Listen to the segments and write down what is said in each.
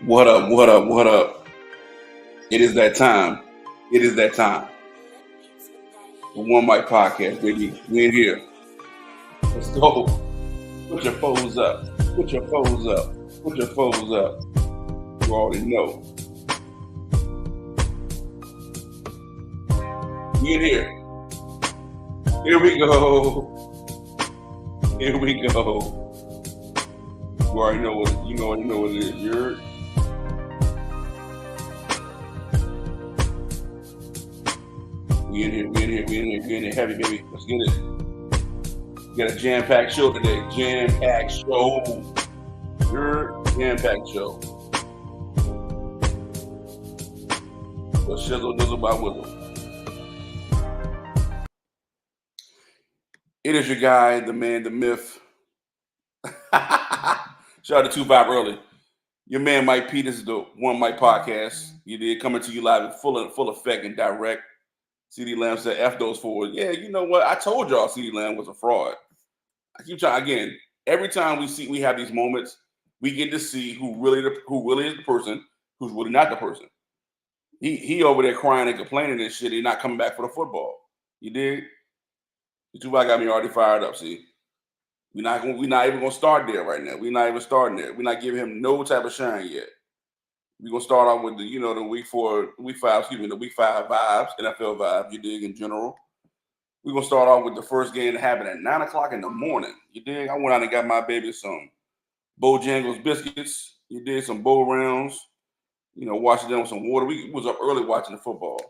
What up? What up? What up? It is that time. It is that time. The One Mic Podcast, baby. We in here. Let's go. Put your foes up. Put your foes up. Put your foes up. You already know. We in here. Here we go. Here we go. You already know what it is. You're We in here, heavy, baby. Let's get it. We got a jam-packed show today. Jam-packed show. Your jam-packed show. The shizzle dizzle by Wizzle. It is your guy, the man, the myth. Shout out to 2-5 early. Your man Mike P. This is the One Mic Podcast. You did coming to you live in full effect and direct. CD Lamb said, F those forwards. Yeah, you know what? I told y'all CD Lamb was a fraud. I keep trying again. Every time we have these moments, we get to see who really is the person, who's really not the person. He over there crying and complaining and shit. He's not coming back for the football. You dig? The 2-5 got me already fired up. See, we're not even gonna start there right now. We're not even starting there. We're not giving him no type of shine yet. We're gonna start off with the week 5 vibes, NFL vibes, you dig, in general. We're gonna start off with the first game that happened at 9 o'clock in the morning. You dig? I went out and got my baby some Bojangles biscuits. You did some bowl rounds, watching them with some water. We was up early watching the football.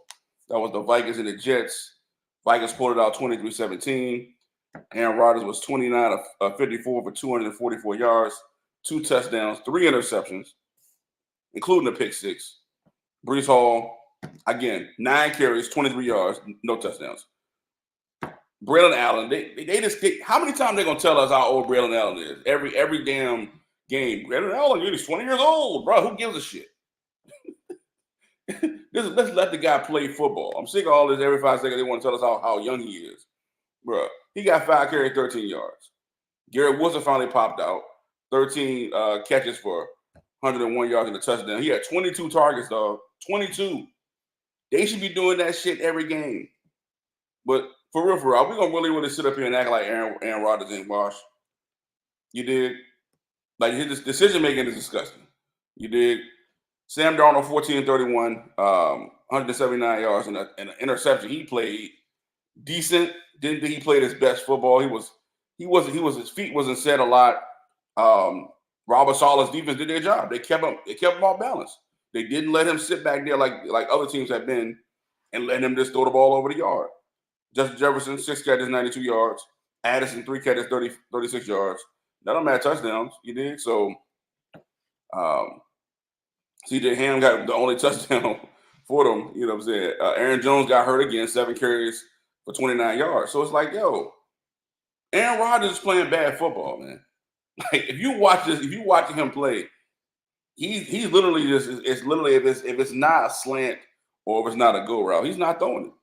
That was the Vikings and the Jets. Vikings pulled it out 23-17. Aaron Rodgers was 29 of 54 for 244 yards, 2 touchdowns, 3 interceptions, including a pick 6. Breece Hall, again, 9 carries, 23 yards, no touchdowns. Braylon Allen, they just how many times they gonna tell us how old Braylon Allen is? Every damn game. Braylon Allen, he's 20 years old, bro. Who gives a shit? Let's let the guy play football. I'm sick of all this. Every 5 seconds they want to tell us how young he is, bro. He got 5 carries, 13 yards. Garrett Wilson finally popped out, 13 catches for 101 yards and a touchdown. He had 22 targets, dog. 22. They should be doing that shit every game. But for real, we're going to really sit up here and act like Aaron Rodgers ain't washed. You did. Like, his decision-making is disgusting. You did. Sam Darnold, 14-31, 179 yards and an interception. He played decent. Didn't think he played his best football. His feet wasn't set a lot. Robert Saleh's defense did their job. They kept him off balance. They didn't let him sit back there like other teams have been and let him just throw the ball over the yard. Justin Jefferson, 6 catches, 92 yards. Addison, 3 catches, 36 yards. None of them had touchdowns, you did. So CJ Ham got the only touchdown for them, you know what I'm saying? Aaron Jones got hurt again, 7 carries for 29 yards. So it's like, yo, Aaron Rodgers is playing bad football, man. Like, if you watch him play, he's literally just, it's literally if it's not a slant or if it's not a go route, he's not throwing it.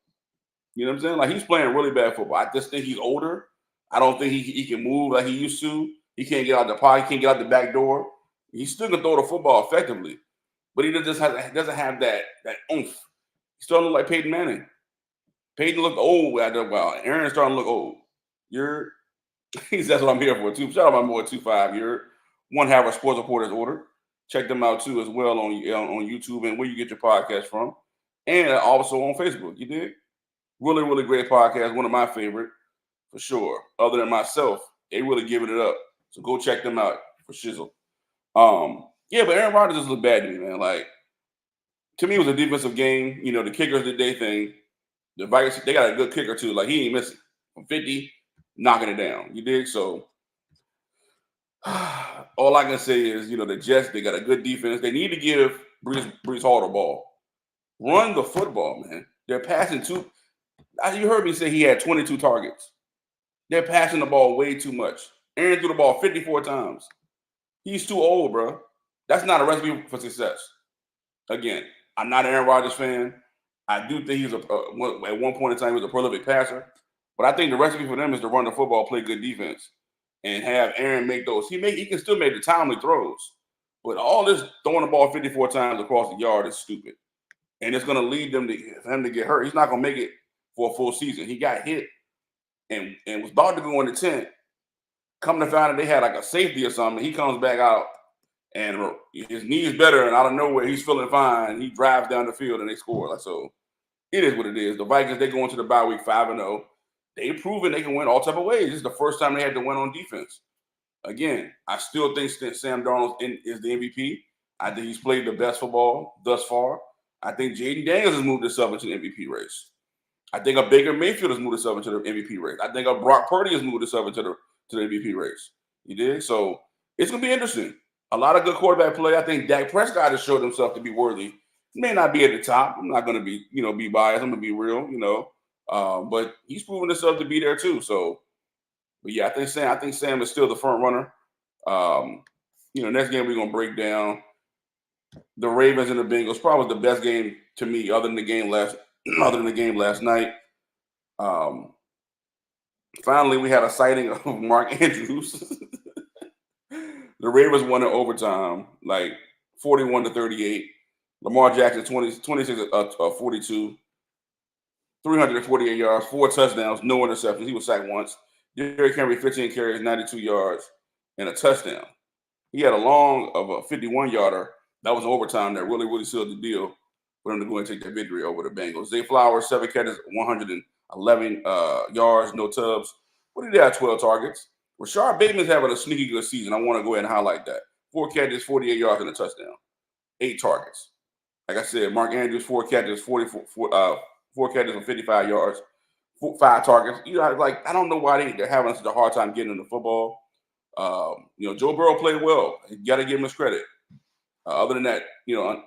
You know what I'm saying? Like, he's playing really bad football. I just think he's older. I don't think he can move like he used to. He can't get out the pocket. He can't get out the back door. He still can throw the football effectively, but he doesn't have that oomph. He's starting to look like Peyton Manning. Peyton looked old after a while. Aaron's starting to look old. That's what I'm here for too. Shout out my boy 2-5. You're one half of Sports Reporter's Order. Check them out too as well on YouTube and where you get your podcast from, and also on Facebook. You dig? Really, really great podcast. One of my favorite for sure. Other than myself, they really giving it up. So go check them out for shizzle. Yeah, but Aaron Rodgers just looked bad to me, man. Like, to me, it was a defensive game. The kickers did their thing. The Vikings, they got a good kicker too. Like, he ain't missing from 50, knocking it down. You dig? So all I can say is, the Jets, they got a good defense. They need to give Breece Hall the ball. Run the football, man. They're passing too. You heard me say he had 22 targets. They're passing the ball way too much. Aaron threw the ball 54 times. He's too old, bro. That's not a recipe for success. Again, I'm not an Aaron Rodgers fan. I do think he's at one point in time he was a prolific passer. But I think the recipe for them is to run the football, play good defense, and have Aaron make those. He can still make the timely throws, But all this throwing the ball 54 times across the yard is stupid. And it's going to lead them to him to get hurt. He's not going to make it for a full season. He got hit and was about to go in the tent. Come to find out they had like a safety or something. He comes back out and his knee is better, and out of nowhere he's feeling fine. He drives down the field and they score. Like, so it is what it is. The Vikings, they go into the bye week 5-0. They've proven they can win all type of ways. This is the first time they had to win on defense. Again, I still think Sam Darnold is the MVP. I think he's played the best football thus far. I think Jaden Daniels has moved himself into the MVP race. I think a Baker Mayfield has moved himself into the MVP race. I think a Brock Purdy has moved himself into the MVP race. You did? So it's going to be interesting. A lot of good quarterback play. I think Dak Prescott has showed himself to be worthy. He may not be at the top. I'm not going to be, be biased. I'm going to be real, but he's proven himself to be there too. So, but yeah, I think Sam is still the front runner. Next game we're going to break down the Ravens and the Bengals. Probably the best game to me, other than the game last night. Finally, we had a sighting of Mark Andrews. The Ravens won in overtime, like 41-38. Lamar Jackson, 26 42, 348 yards, 4 touchdowns, no interceptions. He was sacked once. Derrick Henry, 15 carries, 92 yards, and a touchdown. He had a long of a 51-yarder. That was overtime that really, really sealed the deal for them to go and take the victory over the Bengals. Zay Flowers, 7 catches, 111 yards, no tubs. What did he have? 12 targets. Rashard Bateman's having a sneaky good season. I want to go ahead and highlight that. 4 catches, 48 yards, and a touchdown. 8 targets. Like I said, Mark Andrews, 4 catches, 4 catches and 55 yards, 5 targets. I don't know why they're having such a hard time getting into football. Joe Burrow played well. You got to give him his credit. Other than that,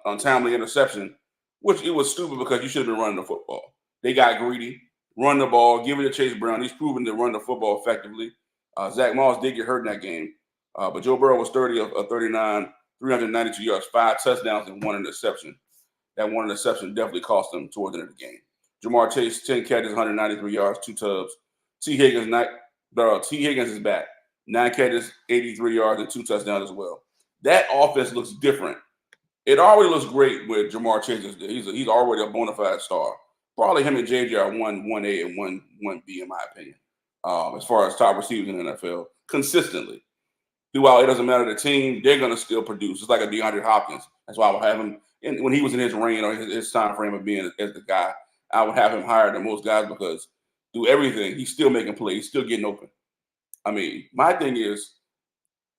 untimely interception, which it was stupid because you should have been running the football. They got greedy, run the ball, give it to Chase Brown. He's proven to run the football effectively. Zach Moss did get hurt in that game, but Joe Burrow was 30 of 39, 392 yards, 5 touchdowns, and 1 interception. That 1 interception definitely cost them towards the end of the game. Jamar Chase, 10 catches, 193 yards, 2 tubs. T. Higgins is back. 9 catches, 83 yards, and 2 touchdowns as well. That offense looks different. It already looks great with Jamar Chase. He's already a bona fide star. Probably him and JJ are 1A and 1B in my opinion. As far as top receivers in the NFL, consistently. Throughout, it doesn't matter the team, they're going to still produce. It's like a DeAndre Hopkins. That's why I would have him, when he was in his reign or his time frame of being as the guy, I would have him higher than most guys because through everything, he's still making plays, he's still getting open. I mean, my thing is,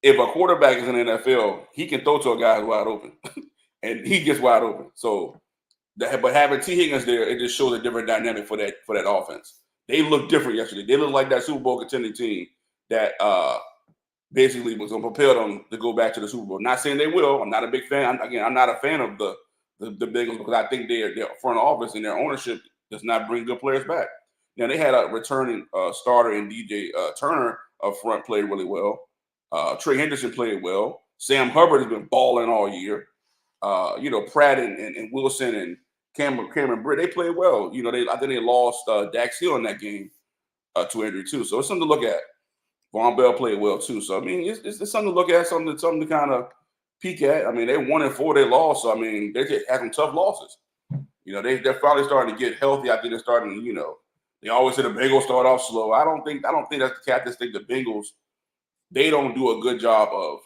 if a quarterback is in the NFL, he can throw to a guy who's wide open, and he gets wide open. So, but having T. Higgins there, it just shows a different dynamic for that offense. They looked different yesterday. They looked like that Super Bowl contending team that basically was going to propel them to go back to the Super Bowl. Not saying they will. I'm not a big fan. I'm not a fan of the Bengals because I think their front office and their ownership does not bring good players back. Now, they had a returning starter in DJ Turner up front, played really well. Trey Henderson played well. Sam Hubbard has been balling all year. Pratt and Wilson and Cameron Britt, they played well. I think they lost Dax Hill in that game to injury too. So it's something to look at. Von Bell played well too. So I mean, it's something to look at, something to kind of peek at. I mean, they 1-4, they lost. So I mean, they just had some tough losses. They're finally starting to get healthy. I think they're starting. They always say the Bengals start off slow. I don't think that's the case. I just think the Bengals, they don't do a good job of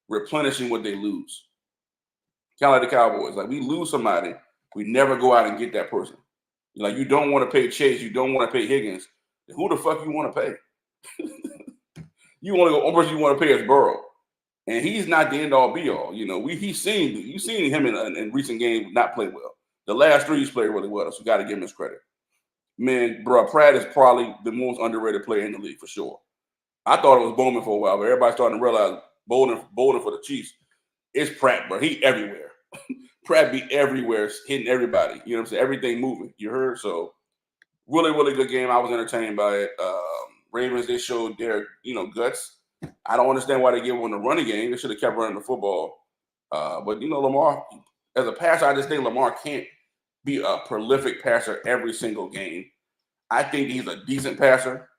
replenishing what they lose. Kind of like the Cowboys. Like, we lose somebody, we never go out and get that person. Like, you don't want to pay Chase, you don't want to pay Higgins. Who the fuck you want to pay? You want to go, one person you want to pay is Burrow. And he's not the end all be all. You've seen him in recent games not play well. The last 3 he's played really well, so you got to give him his credit. Man, bro, Pratt is probably the most underrated player in the league for sure. I thought it was Bowman for a while, but everybody's starting to realize Bowden for the Chiefs. It's Pratt, bro. He everywhere. Pratt be everywhere, hitting everybody. You know what I'm saying? Everything moving. You heard? So really, really good game. I was entertained by it. Ravens, they showed their, guts. I don't understand why they gave one the running game. They should have kept running the football. But Lamar, as a passer, I just think Lamar can't be a prolific passer every single game. I think he's a decent passer.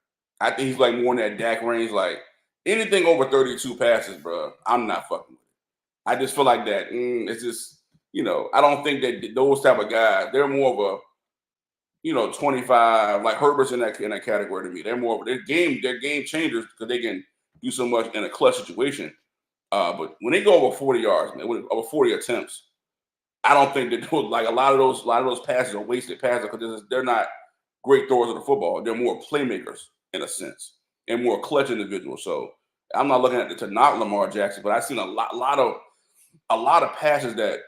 I think he's like more in that Dak range. Like, anything over 32 passes, bro, I'm not fucking with it. I just feel like that. It's just, I don't think that those type of guys, they're more of a, 25, like Herbert's in that category to me. They're more of they're game changers because they can do so much in a clutch situation. But when they go over 40 yards, man, over 40 attempts, I don't think that like a lot of those passes are wasted passes because they're not great throwers of the football. They're more playmakers in a sense and more clutch individuals. So I'm not looking at it to knock Lamar Jackson, but I've seen a lot of passes that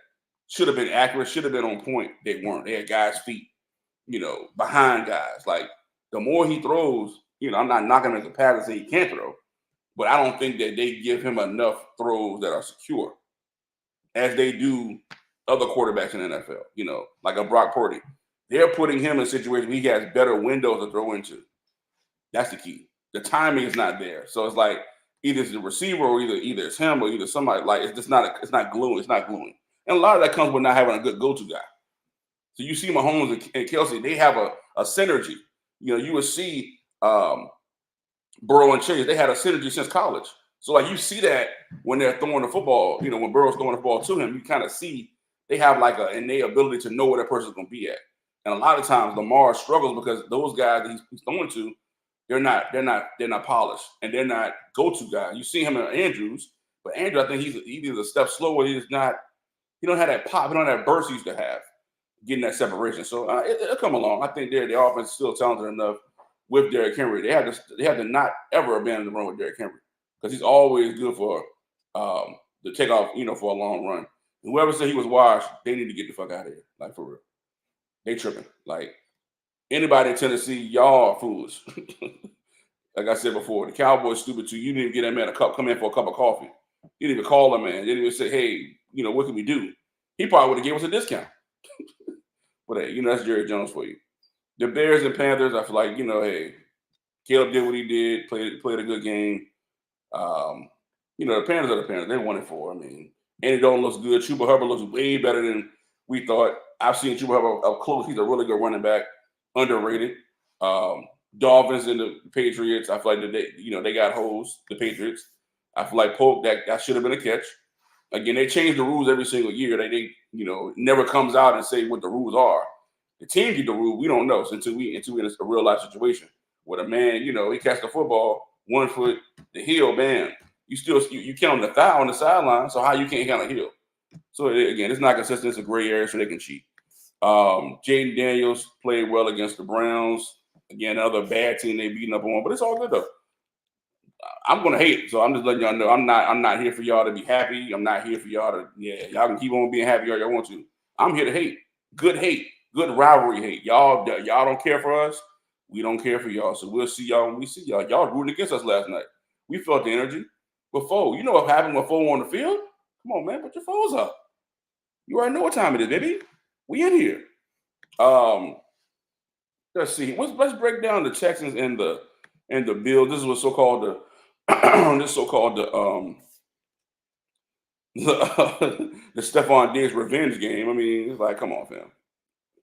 should have been accurate, should have been on point. They weren't. They had guys' feet, behind guys. Like the more he throws, I'm not knocking him as a passer saying he can't throw, but I don't think that they give him enough throws that are secure as they do other quarterbacks in the NFL, like a Brock Purdy. They're putting him in a situation where he has better windows to throw into. That's the key. The timing is not there. So it's like either it's the receiver or either it's him or either somebody. Like it's not gluing. It's not gluing. And a lot of that comes with not having a good go-to guy. So you see Mahomes and Kelsey, they have a synergy. You would see Burrow and Chase, they had a synergy since college. So like you see that when they're throwing the football, when Burrow's throwing the ball to him, you kind of see they have like an innate ability to know where that person's going to be at. And a lot of times Lamar struggles because those guys that he's throwing to, they're not polished and they're not go-to guys. You see him in Andrews, but Andrew, I think he's a step slower. He don't have that pop, he don't have that burst he used to have, getting that separation. So it'll come along. I think the offense is still talented enough with Derrick Henry. They have to not ever abandon the run with Derrick Henry because he's always good for the takeoff, for a long run. And whoever said he was washed, they need to get the fuck out of here, like for real. They tripping. Like anybody in Tennessee, y'all are foolish. Like I said before, the Cowboys stupid too. You didn't even get that man come in for a cup of coffee. You didn't even call him, man. You didn't even say, hey, what can we do? He probably would have gave us a discount. But hey, that's Jerry Jones for you. The Bears and Panthers, I feel like, hey, Caleb did what he did, played a good game. The Panthers are the Panthers. They won it for. I mean, Andy Dalton looks good. Chuba Hubbard looks way better than we thought. I've seen Chuba Hubbard up close. He's a really good running back, underrated. Dolphins and the Patriots, I feel like they got holes, the Patriots. I feel like Polk, that should have been a catch. Again, they change the rules every single year. They never comes out and say what the rules are. The team get the rule. We don't know until we in a real life situation where a man, he catch the football 1 foot, the heel, bam. You count the thigh on the sideline. So how you can't count a heel? So again, it's not consistent. It's a gray area, so they can cheat. Jaden Daniels played well against the Browns. Again, another bad team they beating up on, but it's all good though. I'm gonna hate, so I'm just letting y'all know I'm not here for y'all to be happy. I'm not here for y'all to y'all can keep on being happy all y'all want to. I'm here to hate, good rivalry hate. Y'all don't care for us, we don't care for y'all. So we'll see y'all when we see y'all. Y'all rooting against us last night. We felt the energy. But Foe, you know what happened with Foe on the field? Come on, man, put your foes up. You already know what time it is, baby. We in here. Let's see. Let's break down the Texans and the Bills. This is what's so-called the the Stephon Diggs revenge game. I mean, it's like, come on, fam.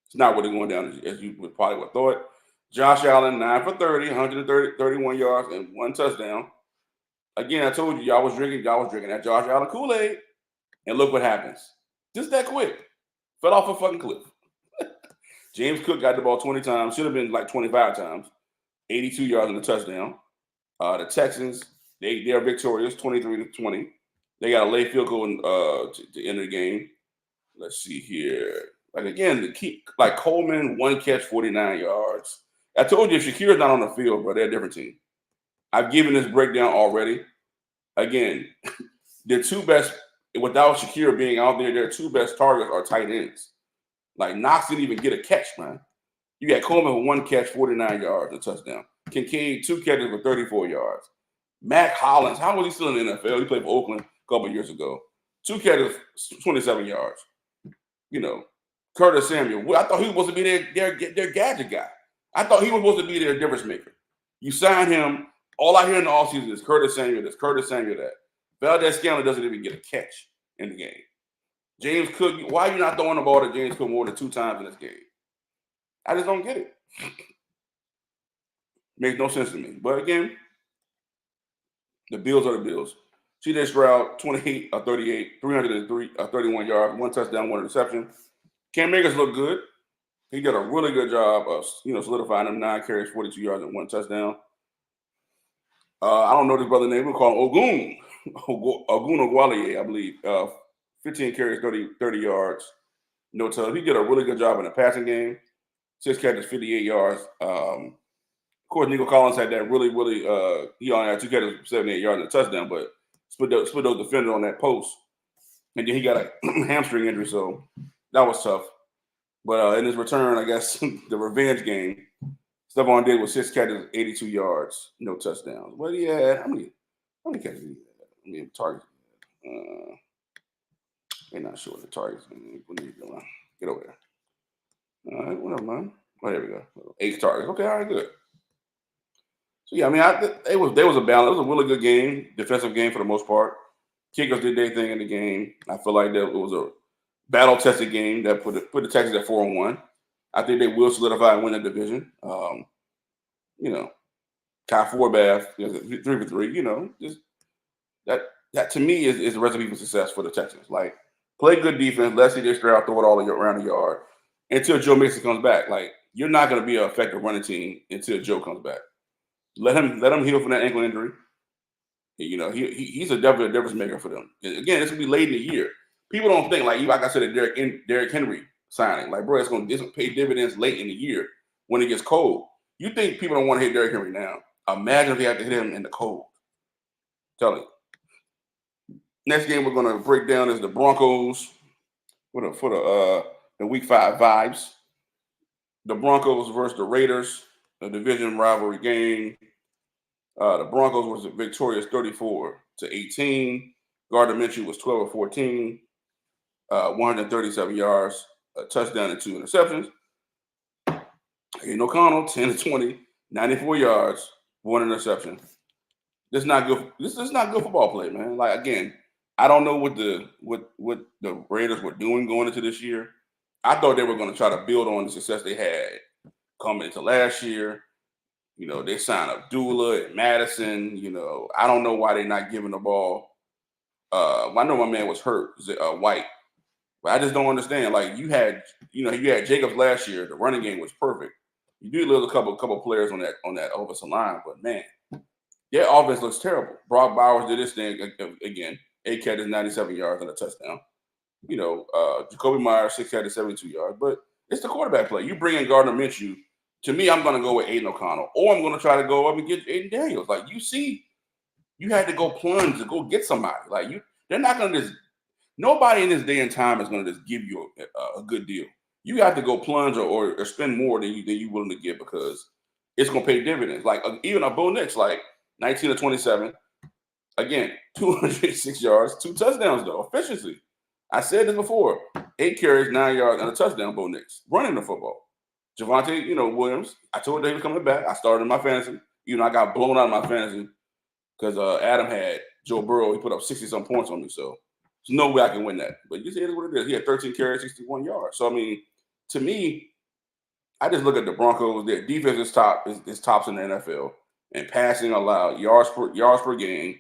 It's not really going down as you would probably would thought. Josh Allen, 9 for 30, 131 yards, and 1 touchdown. Again, I told you, y'all was drinking that Josh Allen Kool-Aid. And look what happens. Just that quick. Fell off a fucking cliff. James Cook got the ball 20 times. Should have been like 25 times. 82 yards and a touchdown. The Texans, they are victorious, 23-20. They got a late field goal to end the game. Let's see here. Like again, Coleman, 1 catch, 49 yards. I told you if Shakir's not on the field, bro, they're a different team. I've given this breakdown already. Again, their two best, without Shakir being out there, their two best targets are tight ends. Like Knox didn't even get a catch, man. You got Coleman with 1 catch, 49 yards, a touchdown. Kincaid, 2 catches for 34 yards. Mac Hollins, how was he still in the NFL? He played for Oakland a couple of years ago. 2 catches, 27 yards. Curtis Samuel. I thought he was supposed to be their gadget guy. I thought he was supposed to be their difference maker. You sign him. All I hear in the offseason is Curtis Samuel this, Curtis Samuel that. Valdez-Scantling doesn't even get a catch in the game. James Cook, why are you not throwing the ball to James Cook more than 2 times in this game? I just don't get it. Makes no sense to me. But again, the Bills are the Bills. C.J. Stroud, 28 or 38, 31 yards, 1 touchdown, 1 interception. Cam Akers looked good. He did a really good job of solidifying them 9 carries, 42 yards, and 1 touchdown. I don't know this brother's name. We'll call him Ogun Ogwaliye, I believe. 15 carries, 30 yards, no touch. He did a really good job in the passing game. 6 catches, 58 yards. Of course, Nico Collins had that really, he only had 2 catches, 78 yards and a touchdown, but split those defenders on that post. And then he got a hamstring injury, so that was tough. But in his return, I guess, the revenge game, Stephon Diggs was 6 catches, 82 yards, no touchdowns. Well, he had, how many catches did he have? I mean, targets. They're not sure the targets. Get over there. All right, whatever, man. Oh, there we go. 8 targets. Okay, all right, good. So, yeah, I mean, there was a balance. It was a really good game, defensive game for the most part. Kickers did their thing in the game. I feel like it was a battle-tested game that put the Texans at 4-1. I think they will solidify and win the division. Kai Forbath, 3 for 3. Just that to me is a recipe for success for the Texans. Like, play good defense, let C.J. Stroud throw it all around the yard until Joe Mixon comes back. Like, you're not going to be an effective running team until Joe comes back. Let him heal from that ankle injury. He's definitely a difference maker for them. And again, it's gonna be late in the year. People don't think like I said, the Derrick Henry signing. Like, bro, it's gonna pay dividends late in the year when it gets cold. You think people don't want to hit Derrick Henry now? Imagine if they have to hit him in the cold. Tell you. Next game we're gonna break down is the Broncos for the Week 5 vibes. The Broncos versus the Raiders, a division rivalry game. The Broncos was victorious 34-18. Gardner Minshew was 12 of 14, 137 yards, a touchdown and 2 interceptions. Aiden O'Connell, 10-20, 94 yards, 1 interception. This is not good. This is not good football play, man. Like, again, I don't know what the Raiders were doing going into this year. I thought they were going to try to build on the success they had coming into last year. They signed Abdullah and Madison. I don't know why they're not giving the ball. I know my man was hurt, White, but I just don't understand. Like, you had Jacobs last year. The running game was perfect. You do lose a couple players on that offensive line, but man, their offense looks terrible. Brock Bowers did his thing again. 8 catches, 97 yards and a touchdown. Jacoby Myers, 6 catches, 72 yards. But it's the quarterback play. You bring in Gardner Minshew. To me, I'm going to go with Aiden O'Connell, or I'm going to try to go up and get Aiden Daniels. Like, you had to go plunge to go get somebody. Like, they're not going to just. Nobody in this day and time is going to just give you a good deal. You have to go plunge or spend more than you're willing to give because it's going to pay dividends. Like, even a Bo Nix, like 19-27, again, 206 yards, 2 touchdowns though, efficiency. I said this before: 8 carries, 9 yards, and a touchdown. Bo Nix running the football. Javonte, Williams, I told you he was coming back. I started in my fantasy. I got blown out of my fantasy because Adam had Joe Burrow. He put up 60-some points on me. So there's no way I can win that. But you see, it is what it is. He had 13 carries, 61 yards. So, I mean, to me, I just look at the Broncos. Their defense is tops in the NFL. And passing allowed, yards per game,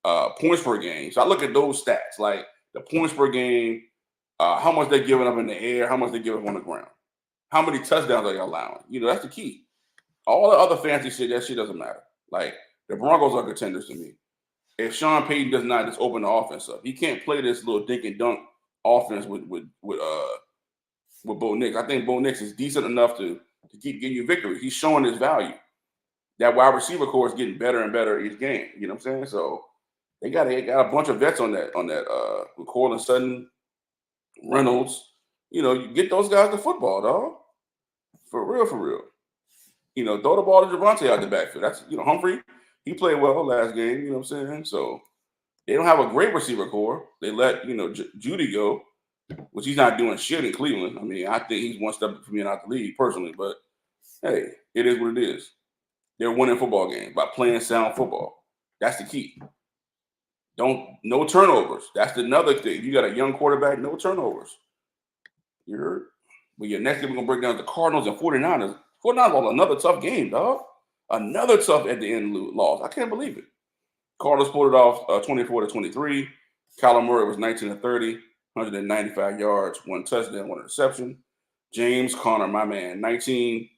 points per game. So I look at those stats, like the points per game, how much they're giving up in the air, how much they give up on the ground. How many touchdowns are you allowing? That's the key. All the other fancy shit, that shit doesn't matter. Like, the Broncos are contenders to me. If Sean Payton does not just open the offense up, he can't play this little dink and dunk offense with Bo Nix. I think Bo Nix is decent enough to keep getting you victory. He's showing his value. That wide receiver core is getting better and better each game. You know what I'm saying? So they got a bunch of vets on that with Cortland Sutton, Reynolds. You get those guys the football, dog. For real. Throw the ball to Javonte out the backfield. That's, Humphrey, he played well last game, you know what I'm saying? So they don't have a great receiver core. They let, Judy go, which he's not doing shit in Cleveland. I mean, I think he's one step from being out the league personally, but hey, it is what it is. They're winning football games by playing sound football. That's the key. No turnovers. That's another thing. You got a young quarterback, no turnovers. Next game we're going to break down the Cardinals and 49ers. 49ers lost another tough game, dog. Another tough at the end loss. I can't believe it. Carlos pulled it off 24-23. Kyler Murray was 19-30, 195 yards, 1 touchdown, 1 interception. James Conner, my man, 19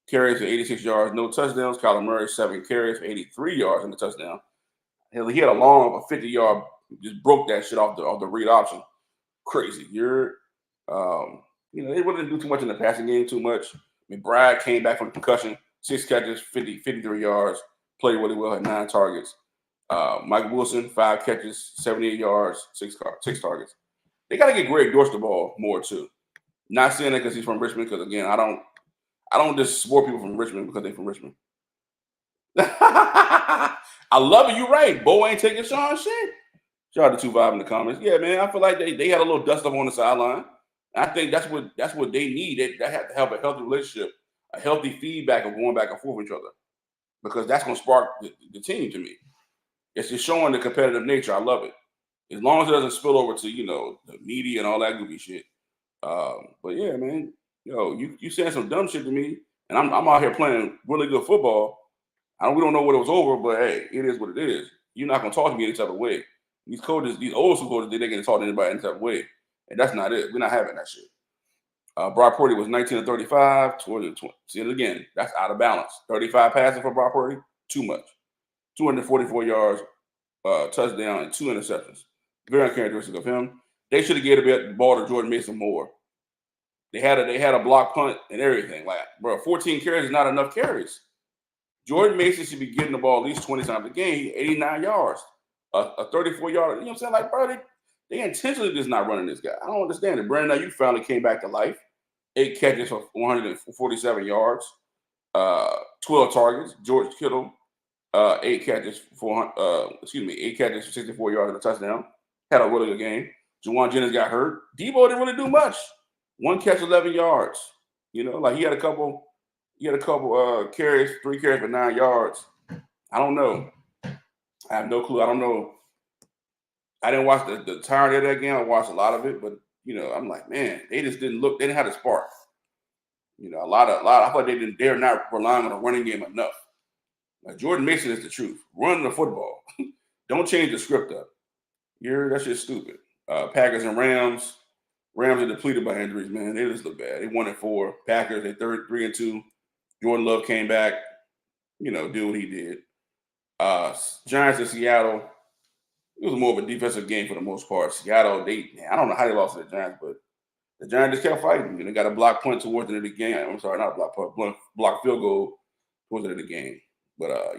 carries for 86 yards, no touchdowns. Kyler Murray, 7 carries for 83 yards and a touchdown. Hell, he had a long 50-yard, just broke that shit off the read option. Crazy. They wouldn't do too much in the passing game too much. McBride came back from concussion, 6 catches, 53 yards, played really well, had 9 targets. Mike Wilson, 5 catches, 78 yards, 6 targets. They got to get Greg Dortch the ball more too. Not saying that because he's from Richmond, because again, I don't just support people from Richmond because they're from Richmond. I love it. You're right. Bo ain't taking Sean shit. Shout out to 2 Vibe in the comments. Yeah, man. I feel like they had a little dust up on the sideline. I think that's what they need. They have to have a healthy relationship, a healthy feedback of going back and forth with each other, because that's going to spark the team to me. It's just showing the competitive nature. I love it. As long as it doesn't spill over to, the media and all that goofy shit. But yeah, man, you saying some dumb shit to me, and I'm out here playing really good football. We don't know what it was over, but hey, it is what it is. You're not going to talk to me any type of way. These coaches, these old school coaches, they can talk to anybody any type of way. And that's not it. We're not having that shit. Brock Purdy was 19-35, 20. See it again. That's out of balance. 35 passing for Brock Purdy, too much. 244 yards, touchdown, and 2 interceptions. Very uncharacteristic of him. They should have gave the ball to Jordan Mason more. They had a block punt and everything. 14 carries is not enough carries. Jordan Mason should be getting the ball at least 20 times a game, 89 yards, a 34-yard. You know what I'm saying? Bro, they intentionally just not running this guy. I don't understand it. Brandon Ayuk finally came back to life. 8 catches for 147 yards, 12 targets. George Kittle, 8 catches for 64 yards and a touchdown. Had a really good game. Juwan Jennings got hurt. Debo didn't really do much. 1 catch, 11 yards. He had a couple carries, 3 carries for 9 yards. I don't know. I have no clue. I don't know. I didn't watch the entirety of that game. I watched a lot of it, but I'm like, man, they just didn't look. They didn't have a spark. A lot. I thought they're not relying on a running game enough. Jordan Mason is the truth. Run the football. Don't change the script up. That's just stupid. Packers and Rams. Rams are depleted by injuries, man. They just look bad. They 1-4. Packers, they 3-2. Jordan Love came back. Did what he did. Giants in Seattle. It was more of a defensive game for the most part. Seattle, I don't know how they lost to the Giants, but the Giants just kept fighting. They got a block punt towards the end of the game. I'm sorry, not a block punt, block field goal towards the end of the game. But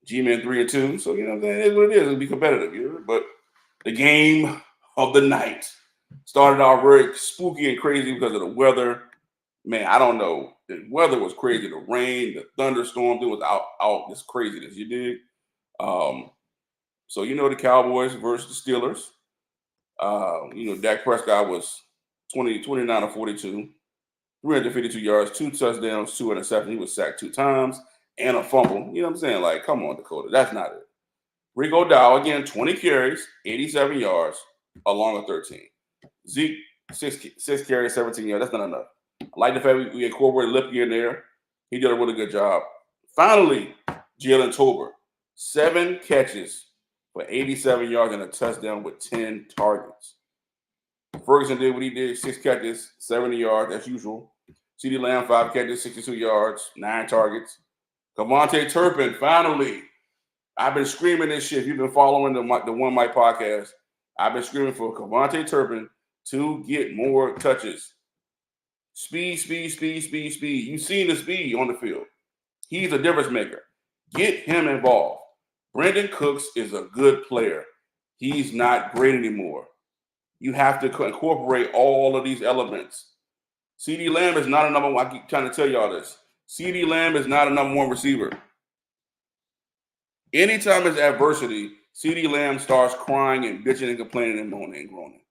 G-Men 3-2. So it is what it is. It'll be competitive, But the game of the night started out very spooky and crazy because of the weather. Man, I don't know. The weather was crazy. The rain, the thunderstorm, it was out this craziness. You dig? So the Cowboys versus the Steelers. Dak Prescott was 29-42, 352 yards, 2 touchdowns, 2 interceptions. He was sacked 2 times and a fumble. You know what I'm saying? Come on, Dakota. That's not it. Rico Dow, again, 20 carries, 87 yards, along with 13. Zeke, 6 carries, 17 yards. That's not enough. I like the fact we incorporated Lipke in there. He did a really good job. Finally, Jalen Tolbert, 7 catches for 87 yards and a touchdown with 10 targets. Ferguson did what he did, 6 catches, 70 yards, as usual. CeeDee Lamb, 5 catches, 62 yards, 9 targets. Kevontae Turpin, finally. I've been screaming this shit. If you've been following the One Mic podcast, I've been screaming for Kevontae Turpin to get more touches. Speed. You've seen the speed on the field. He's a difference maker. Get him involved. Brandon Cooks is a good player. He's not great anymore. You have to incorporate all of these elements. CeeDee Lamb is not a number one. I keep trying to tell y'all this. CeeDee Lamb is not a number 1 receiver. Anytime there's adversity, CeeDee Lamb starts crying and bitching and complaining and moaning and groaning.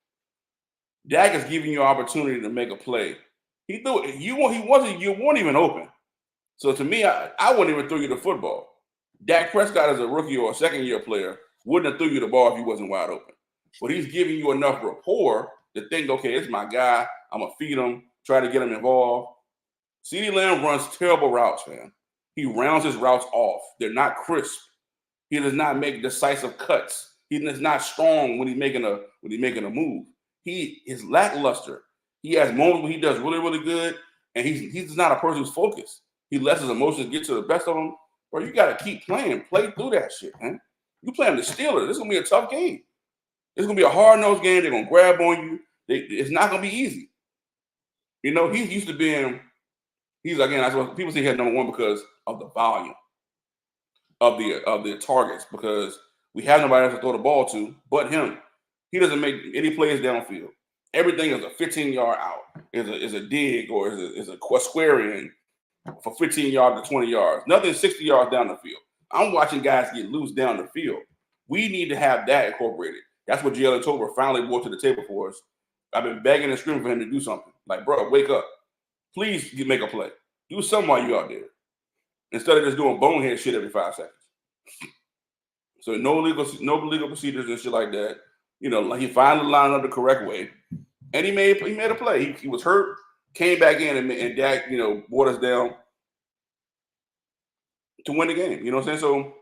Dak is giving you an opportunity to make a play. He threw it. You weren't even open. So to me, I wouldn't even throw you the football. Dak Prescott as a rookie or a second-year player wouldn't have threw you the ball if he wasn't wide open. But he's giving you enough rapport to think, okay, it's my guy. I'm going to feed him, try to get him involved. CeeDee Lamb runs terrible routes, man. He rounds his routes off. They're not crisp. He does not make decisive cuts. He is not strong when he's making a move. He is lackluster. He has moments when he does really, really good, and he's not a person who's focused. He lets his emotions get to the best of him. Bro, you got to keep playing. Play through that shit, man. You playing the Steelers. This is going to be a tough game. It's going to be a hard-nosed game. They're going to grab on you. It's not going to be easy. You know, he's used to being – again, that's what people say he's number one because of the volume of the targets, because we have nobody else to throw the ball to but him. He doesn't make any plays downfield. Everything is a 15-yard out, is a dig, or is a square in for 15 yards to 20 yards. Nothing 60 yards down the field. I'm watching guys get loose down the field. We need to have that incorporated. That's what Jalen Tolbert finally brought to the table for us. I've been begging and screaming for him to do something. Like, bro, wake up. Please make a play. Do something while you out there, instead of just doing bonehead shit every 5 seconds. So no legal procedures and shit like that. You know, like he finally lined up the correct way, and he made a play. He was hurt, came back in, and Dak, you know, brought us down to win the game. You know what I'm saying? So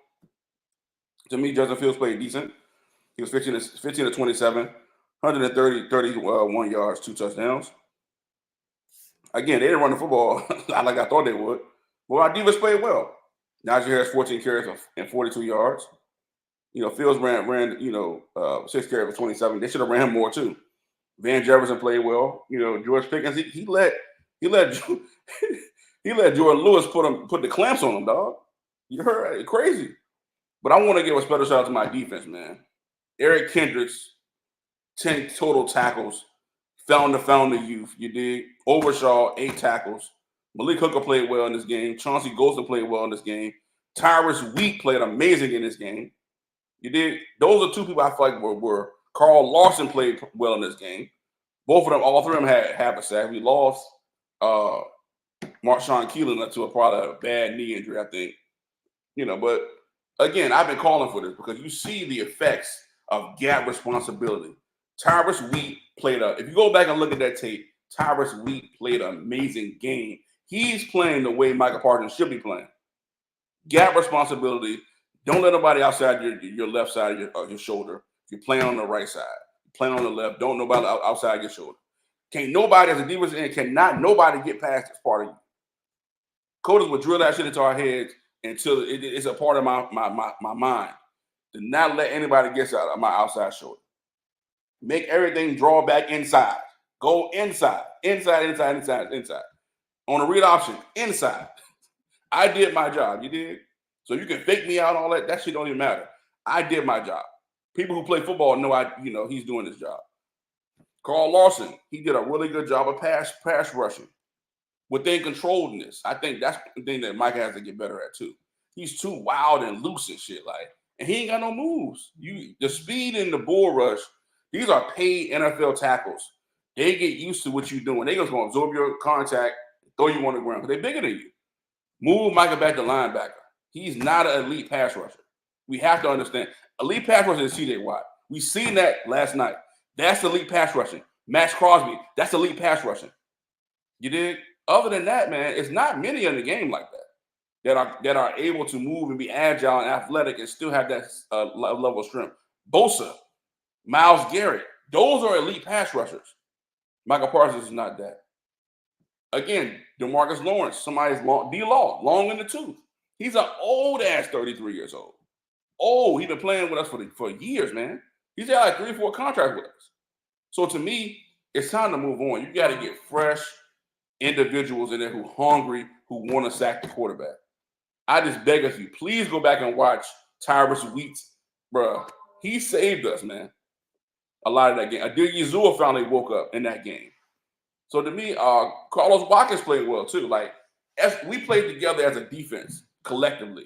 to me, Justin Fields played decent. He was 15 to 27, 131 yards, 2 touchdowns. Again, they didn't run the football like I thought they would. Well, our defense played well. Najee Harris, 14 carries and 42 yards. You know, Fields ran 6 carries for 27. They should have ran him more too. Van Jefferson played well. You know, George Pickens, he let Jordan Lewis put the clamps on him, dog. You heard it? Crazy. But I want to give a special shout out to my defense, man. Eric Kendricks, 10 total tackles. Found the youth. You dig? Overshaw, 8 tackles. Malik Hooker played well in this game. Chauncey Golston played well in this game. Tyrus Wheat played amazing in this game. You did. Those are 2 people I feel like were Carl Lawson played well in this game. Both of them, all 3 of them had half a sack. We lost Marshawn Keelan to a bad knee injury, I think. You know, but again, I've been calling for this because you see the effects of gap responsibility. Tyrus Wheat if you go back and look at that tape, Tyrus Wheat played an amazing game. He's playing the way Michael Parsons should be playing. Gap responsibility. Don't let nobody outside your left side of your shoulder. If you're playing on the right side, playing on the left, don't nobody outside your shoulder. Can't nobody, as a defensive end, cannot nobody get past this part of you. Coaches will drill that shit into our heads until it's a part of my mind. Do not let anybody get out of my outside shoulder. Make everything draw back inside. Go inside. On a read option, inside. I did my job. You did? So you can fake me out, all that. That shit don't even matter. I did my job. People who play football know he's doing his job. Carl Lawson, he did a really good job of pass rushing. Within controlledness. I think that's the thing that Mike has to get better at too. He's too wild and loose and shit, and he ain't got no moves. The speed and the bull rush, these are paid NFL tackles. They get used to what you're doing. They just gonna absorb your contact, throw you on the ground, because they're bigger than you. Move Michael back to linebacker. He's not an elite pass rusher. We have to understand. Elite pass rusher is CJ Watt. We seen that last night. That's elite pass rushing. Max Crosby, that's elite pass rushing. You dig? Other than that, man, it's not many in the game like that are able to move and be agile and athletic and still have that level of strength. Bosa, Myles Garrett, those are elite pass rushers. Michael Parsons is not that. Again, DeMarcus Lawrence, somebody's D-Law, long in the tooth. He's an old-ass 33 years old. Oh, he's been playing with us for years, man. He's got like 3 or 4 contracts with us. So to me, it's time to move on. You got to get fresh individuals in there who hungry, who want to sack the quarterback. I just beg of you, please go back and watch Tyrus Wheat. Bruh, he saved us, man. A lot of that game. Adil Yazua finally woke up in that game. So to me, Carlos Watkins played well too. As we played together as a defense collectively.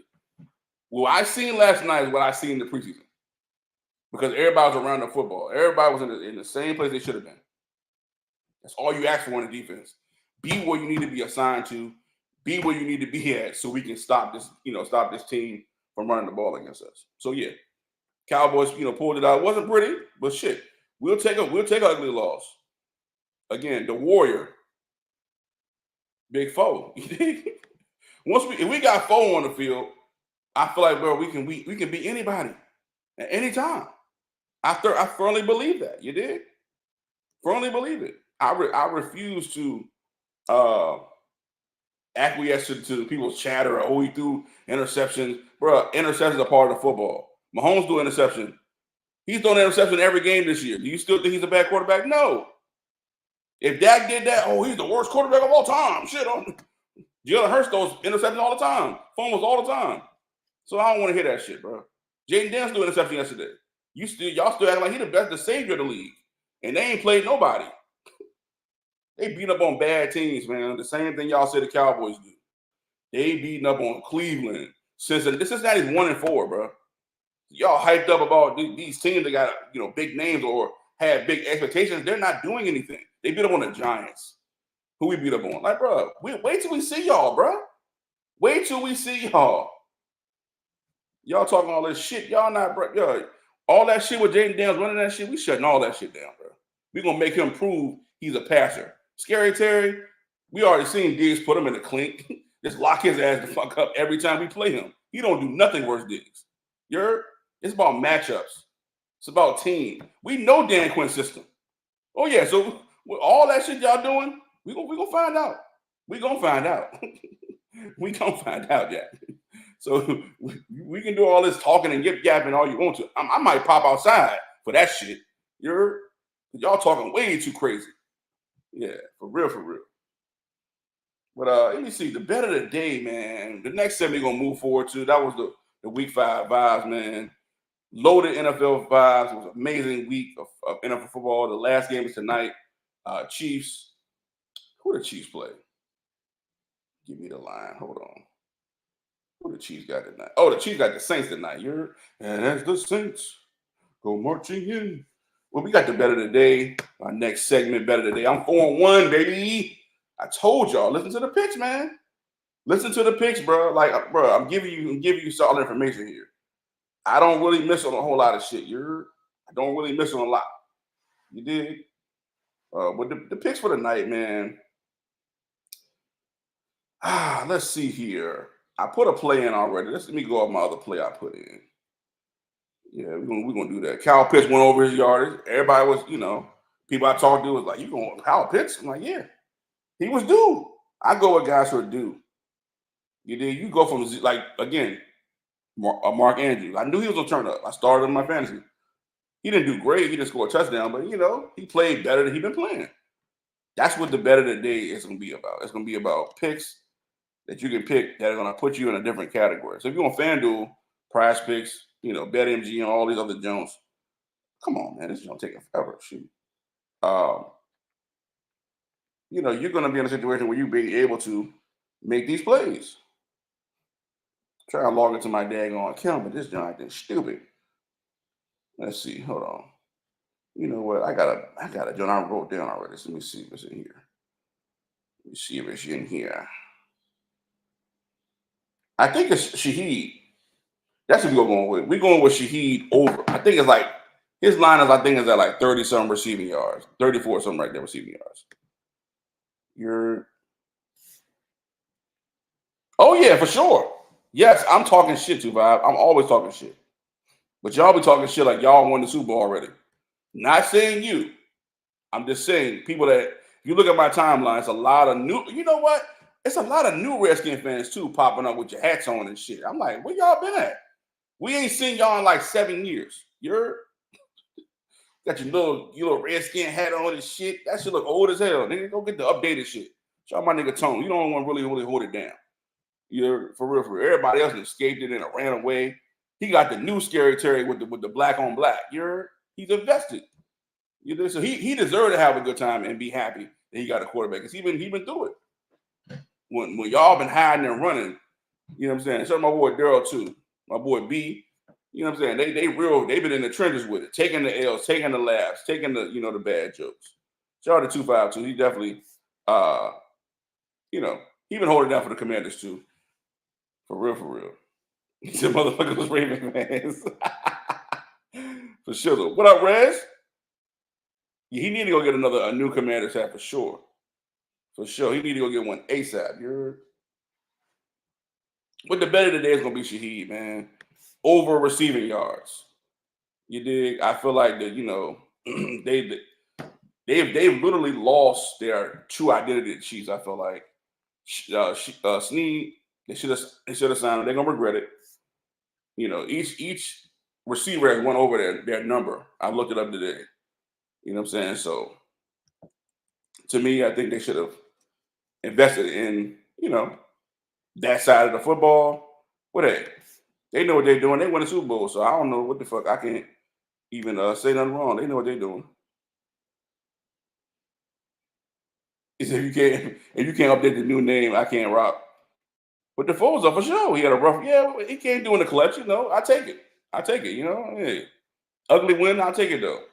What I seen last night is what I seen in the preseason. Because everybody was around the football. Everybody was in the same place they should have been. That's all you ask for in the defense. Be where you need to be assigned to. Be where you need to be at so we can stop this team from running the ball against us. So yeah, Cowboys, pulled it out. It wasn't pretty, but shit, we'll take an ugly loss. Again, the Warrior, big foe. If we got foe on the field, I feel like, bro, we can beat anybody at any time. I firmly believe that. You did? Firmly believe it. I refuse to uh acquiesce to people's chatter. Oh, he threw interceptions. Bro, interceptions are part of the football. Mahomes threw interception. He's thrown an interception every game this year. Do you still think he's a bad quarterback? No. If Dak did that, oh, he's the worst quarterback of all time. Shit. Jalen Hurts throws interceptions all the time. Fumbles all the time. So I don't want to hear that shit, bro. Jaden Daniels threw an interception yesterday. Y'all still acting like he the best, the savior of the league. And they ain't played nobody. They beat up on bad teams, man. The same thing y'all say the Cowboys do. They beating up on Cleveland. Cincinnati's 1-4, bro. Y'all hyped up about these teams that got big names or had big expectations. They're not doing anything. They beat up on the Giants. Who we beat up on? Like, bro, wait till we see y'all, bro. Wait till we see y'all. Y'all talking all this shit. Y'all not, bro. Yo, all that shit with Jaden Daniels running that shit, we shutting all that shit down, bro. We gonna make him prove he's a passer. Scary Terry, we already seen Diggs put him in the clink. Just lock his ass the fuck up every time we play him. He don't do nothing worse, Diggs. It's about matchups. It's about team. We know Dan Quinn's system. Oh yeah, so with all that shit y'all doing, we gonna find out. We gonna find out. We gonna find out, Jack. So we can do all this talking and yip yapping all you want to. I might pop outside for that shit. Y'all talking way too crazy. Yeah, for real, for real. But let me see. The bet of the day, man. The next segment we're gonna move forward to. That was the week 5 vibes, man. Loaded NFL vibes. It was an amazing week of NFL football. The last game is tonight. Chiefs. Who the Chiefs play? Give me the line. Hold on. Who the Chiefs got tonight? Oh, the Chiefs got the Saints tonight. And as the Saints go marching in. Well, we got the bet of the day. Our next segment, bet of the day. I'm 4-1, baby. I told y'all, listen to the picks, man. Listen to the picks, bro. Like, bro, I'm giving you solid information here. I don't really miss on a whole lot of shit. I don't really miss on a lot. You did. But the picks for the night, man. Let's see here. I put a play in already. Let me go off my other play I put in. Yeah, we're gonna do that. Kyle Pitts went over his yardage. Everybody was, people I talked to was like, "You going Kyle Pitts?" I'm like, "Yeah, he was due." I go with guys who are due. You did. You go from again, Mark Andrews. I knew he was gonna turn up. I started him in my fantasy. He didn't do great. He didn't score a touchdown, but he played better than he'd been playing. That's what the bet of the day is gonna be about. It's gonna be about picks that you can pick that are gonna put you in a different category. So if you're on FanDuel, Prize Picks, BetMG and all these other Jones, come on, man, this is gonna take forever. Shoot. You're gonna be in a situation where you be able to make these plays. Try to log into my daggone account, but this giant is stupid. Let's see. Hold on. You know what? I got a joint I wrote down already. So let me see if it's in here. Let me see if it's in here. I think it's Shaheed. That's what we're going with. We're going with Shaheed over. I think it's like his line is at like 30-something receiving yards, 34 something right there receiving yards. Oh yeah, for sure. Yes, I'm talking shit too, Vibe. I'm always talking shit. But y'all be talking shit like y'all won the Super Bowl already. Not saying you. I'm just saying people that, if you look at my timeline, it's a lot of new, you know what? It's a lot of new Redskin fans too popping up with your hats on and shit. I'm like, where y'all been at? We ain't seen y'all in like 7 years. You're got your little Redskin hat on and shit. That shit look old as hell. Nigga, go get the updated shit. Shout out my nigga Tone. You don't want to really hold it down. You're for real, for real. Everybody else escaped it and ran away. He got the new Scary Terry with the black on black. He's invested. So he deserved to have a good time and be happy that he got a quarterback because he been through it. When y'all been hiding and running, you know what I'm saying? Shout out my boy Daryl too, my boy B. You know what I'm saying? They've been in the trenches with it, taking the L's, taking the laughs, taking the the bad jokes. Shout out to 252. He definitely he been holding down for the Commanders too. For real. He said motherfuckers was Ravens fans. For sure. What up, Rez? Yeah, he need to go get a new Commanders hat for sure. For sure. He need to go get one ASAP. But the better today is gonna be Shaheed, man. Over receiving yards. You dig? I feel like that, they they've literally lost their true identity, the Chiefs. I feel like Snead, they should have signed him. They're gonna regret it. Each receiver has won over their number. I looked it up today. You know what I'm saying? So to me, I think they should have invested in that side of the football. What they know what they're doing. They won a Super Bowl, so I don't know what the fuck. I can't even say nothing wrong. They know what they're doing. He said, if you can't update the new name, I can't rock. But the Foles up for sure. He had a rough, yeah. He can't do in the clutch. I take it. I take it. Hey, ugly win. I'll take it though.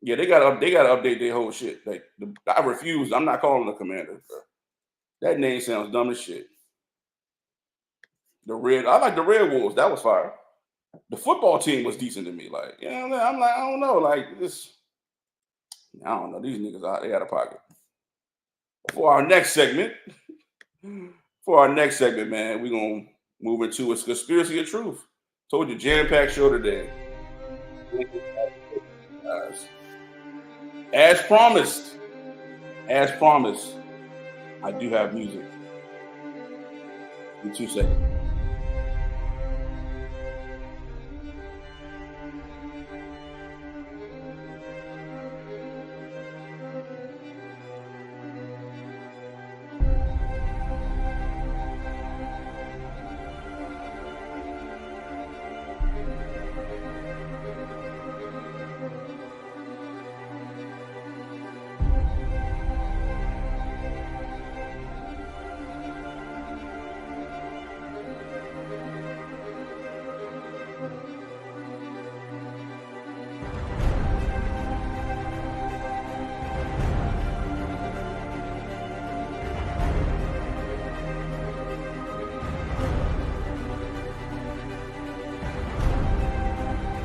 Yeah, they gotta update their whole shit. I refuse. I'm not calling the Commander. Bro. That name sounds dumb as shit. I like the Red Wolves. That was fire. The football team was decent to me. I'm like, I don't know. Like this, I don't know. These niggas, they out of pocket. For our next segment, man, we're gonna move into a conspiracy of truth. Told you, jam-packed show today. Guys. As promised, I do have music. In 2 seconds.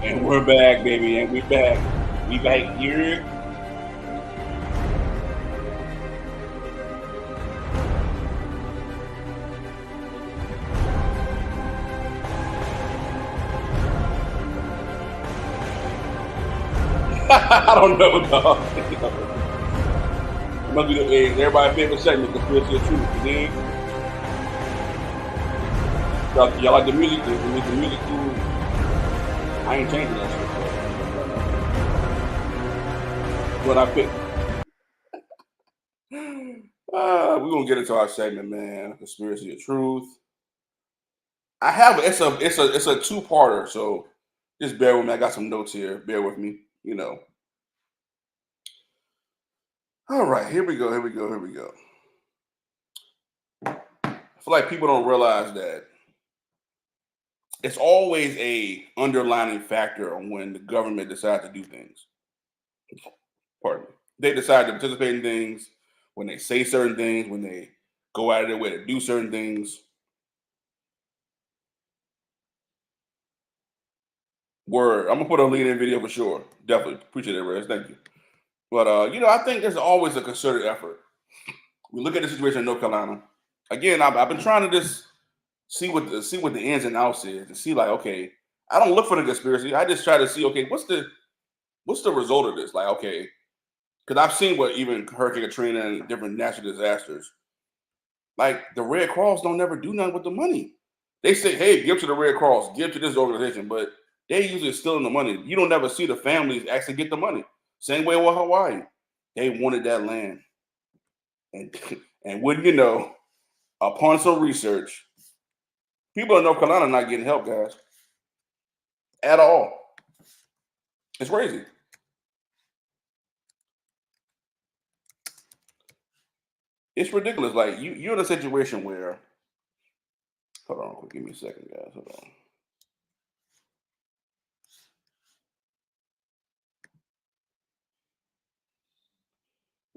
And we're back, baby, and we're back. We back here. I don't know, dog. It must be everybody's favorite segment, Conspiracy of Truth. You dig? Y'all like the music? The music cool? I ain't changing that shit. What I picked. We're gonna get into our segment, man. Conspiracy of Truth. I have it's a 2-parter, so just bear with me. I got some notes here. Bear with me. All right, here we go. I feel like people don't realize that it's always a underlining factor on when the government decides to do things. Pardon me. They decide to participate in things, when they say certain things, when they go out of their way to do certain things. Word. I'm gonna put a link in the video for sure. Definitely appreciate it, Rez. Thank you. But I think there's always a concerted effort. We look at the situation in North Carolina. Again, I've been trying to just see what the ins and outs is, and see like, okay, I don't look for the conspiracy. I just try to see, okay, what's the result of this? Like, okay, because I've seen what even Hurricane Katrina and different natural disasters. Like the Red Cross don't never do nothing with the money. They say, hey, give to the Red Cross, give to this organization, but they usually stealing the money. You don't never see the families actually get the money. Same way with Hawaii. They wanted that land. And wouldn't you know, upon some research, people in North Carolina are not getting help, guys. At all. It's crazy. It's ridiculous. Like you're in a situation where, hold on, quick, give me a second, guys. Hold on.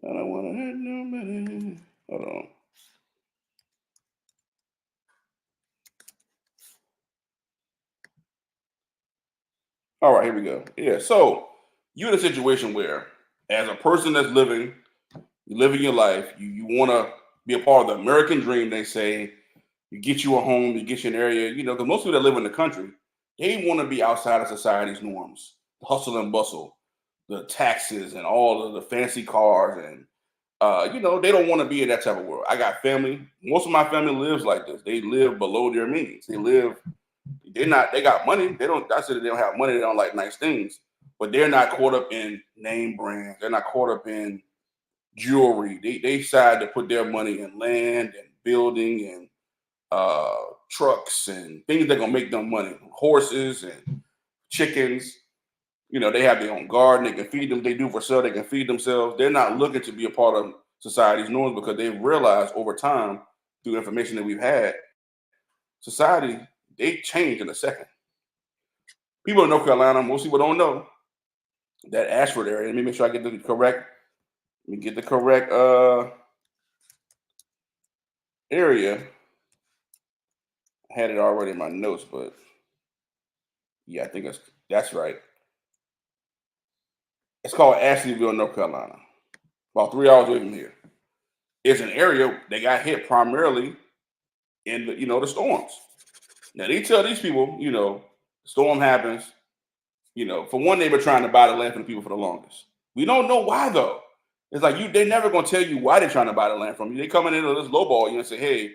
I don't want to hurt nobody. Hold on. All right, here we go. Yeah, so you're in a situation where, as a person that's living your life, you want to be a part of the American dream, they say, You get you a home, you get you an area, because most people that live in the country, they want to be outside of society's norms, the hustle and bustle, the taxes, and all of the fancy cars, and they don't want to be in that type of world. I got family. Most of my family lives like this. They live below their means. They got money. They don't, I said they don't have money. They don't like nice things, but they're not caught up in name brands. They're not caught up in jewelry. They decide to put their money in land and building and trucks and things that gonna make them money. Horses and chickens. They have their own garden. They can feed them. They do for sale. They can feed themselves. They're not looking to be a part of society's norms because they've realized over time through information that we've had, society, they change in a second. People in North Carolina, most people don't know that Ashford area. Let me make sure I get the correct. Let me get the correct area. I had it already in my notes, but yeah, I think that's right. It's called Ashleyville, North Carolina. About 3 hours away from here. It's an area that got hit primarily in the storms. Now they tell these people, storm happens. For one, they've been trying to buy the land from the people for the longest. We don't know why though. It's like they're never gonna tell you why they're trying to buy the land from you. They come in into this lowball you and say, hey,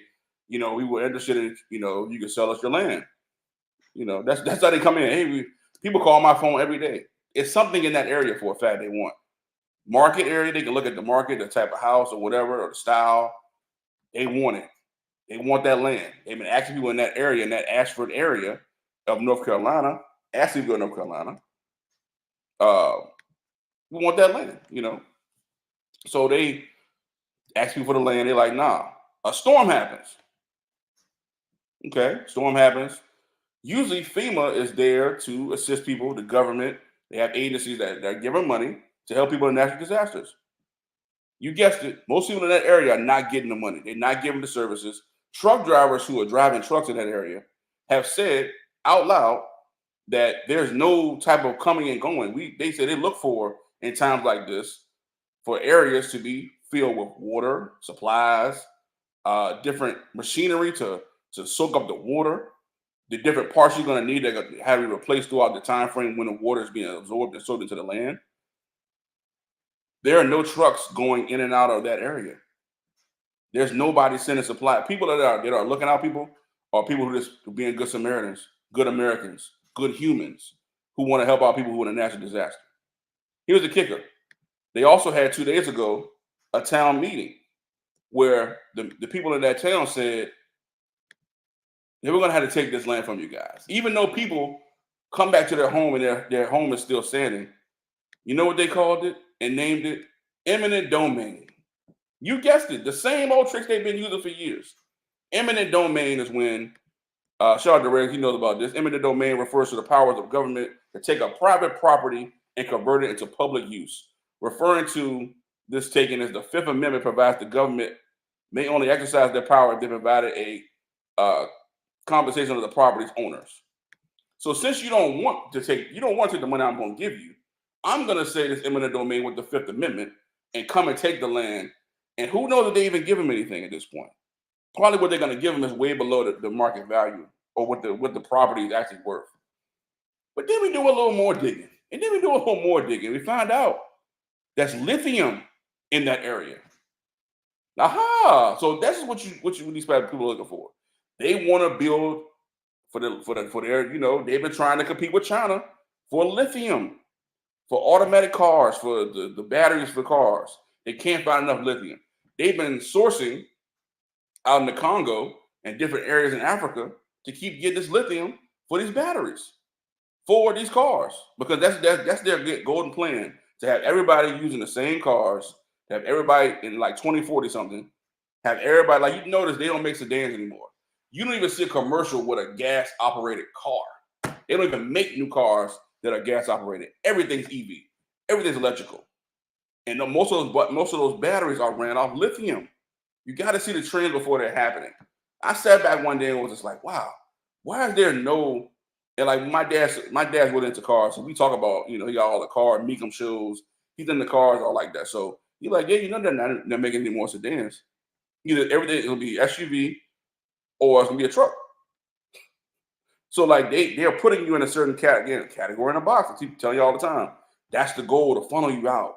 we were interested in, you can sell us your land. That's how they come in. Hey, people call my phone every day. It's something in that area for a fact they want. Market area, they can look at the market, the type of house or whatever, or the style. They want it. They want that land. They've been asking people in that area, in that Ashford area of North Carolina, Asheville, North Carolina. We want that land, So they ask people for the land. They're like, nah. A storm happens. Okay, storm happens. Usually FEMA is there to assist people, the government. They have agencies that are giving money to help people in natural disasters. You guessed it. Most people in that area are not getting the money. They're not giving the services. Truck drivers who are driving trucks in that area have said out loud that there's no type of coming and going. They say they look for in times like this for areas to be filled with water, supplies, different machinery to soak up the water, the different parts you're going to need that have you replaced throughout the time frame when the water is being absorbed and soaked into the land. There are no trucks going in and out of that area. There's nobody sending supply. People that are looking out people are people who just being good Samaritans, good Americans, good humans who want to help out people who are in a natural disaster. Here's the kicker. They also had 2 days ago a town meeting where the people in that town said, they were going to have to take this land from you guys. Even though people come back to their home and their home is still standing, you know what they called it and named it? Eminent domain. You guessed it. The same old tricks they've been using for years. Eminent domain is when, shout out to Ray, he knows about this. Eminent domain refers to the powers of government to take a private property and convert it into public use. Referring to this taking as the Fifth Amendment provides the government may only exercise their power if they provided a compensation of the property's owners. So since you don't want to take the money I'm going to give you, I'm going to say this eminent domain with the Fifth Amendment and come and take the land. And who knows if they even give them anything at this point? Probably what they're going to give them is way below the market value or what the property is actually worth. But then we do a little more digging. We find out there's lithium in that area. Aha! So that's what these people are looking for. They want to build for their, they've been trying to compete with China for lithium, for automatic cars, for the batteries for cars. They can't find enough lithium. They've been sourcing out in the Congo and different areas in Africa to keep getting this lithium for these batteries, for these cars, because that's their golden plan, to have everybody using the same cars, to have everybody in like 2040 something, have everybody, like, you notice they don't make sedans anymore. You don't even see a commercial with a gas operated car. They don't even make new cars that are gas operated. Everything's EV, everything's electrical, and most of those batteries are ran off lithium. You got to see the trends before they're happening. I sat back one day and was just like, wow, why is there no? And like my dad's really into cars, so we talk about, he got all the car Meekum shows. He's in the cars, all like that. So he's like, yeah, they're not making any more sedans. Either everything it'll be SUV, or it's gonna be a truck. So like they're putting you in a certain category in a box. I keep telling you all the time. That's the goal to funnel you out.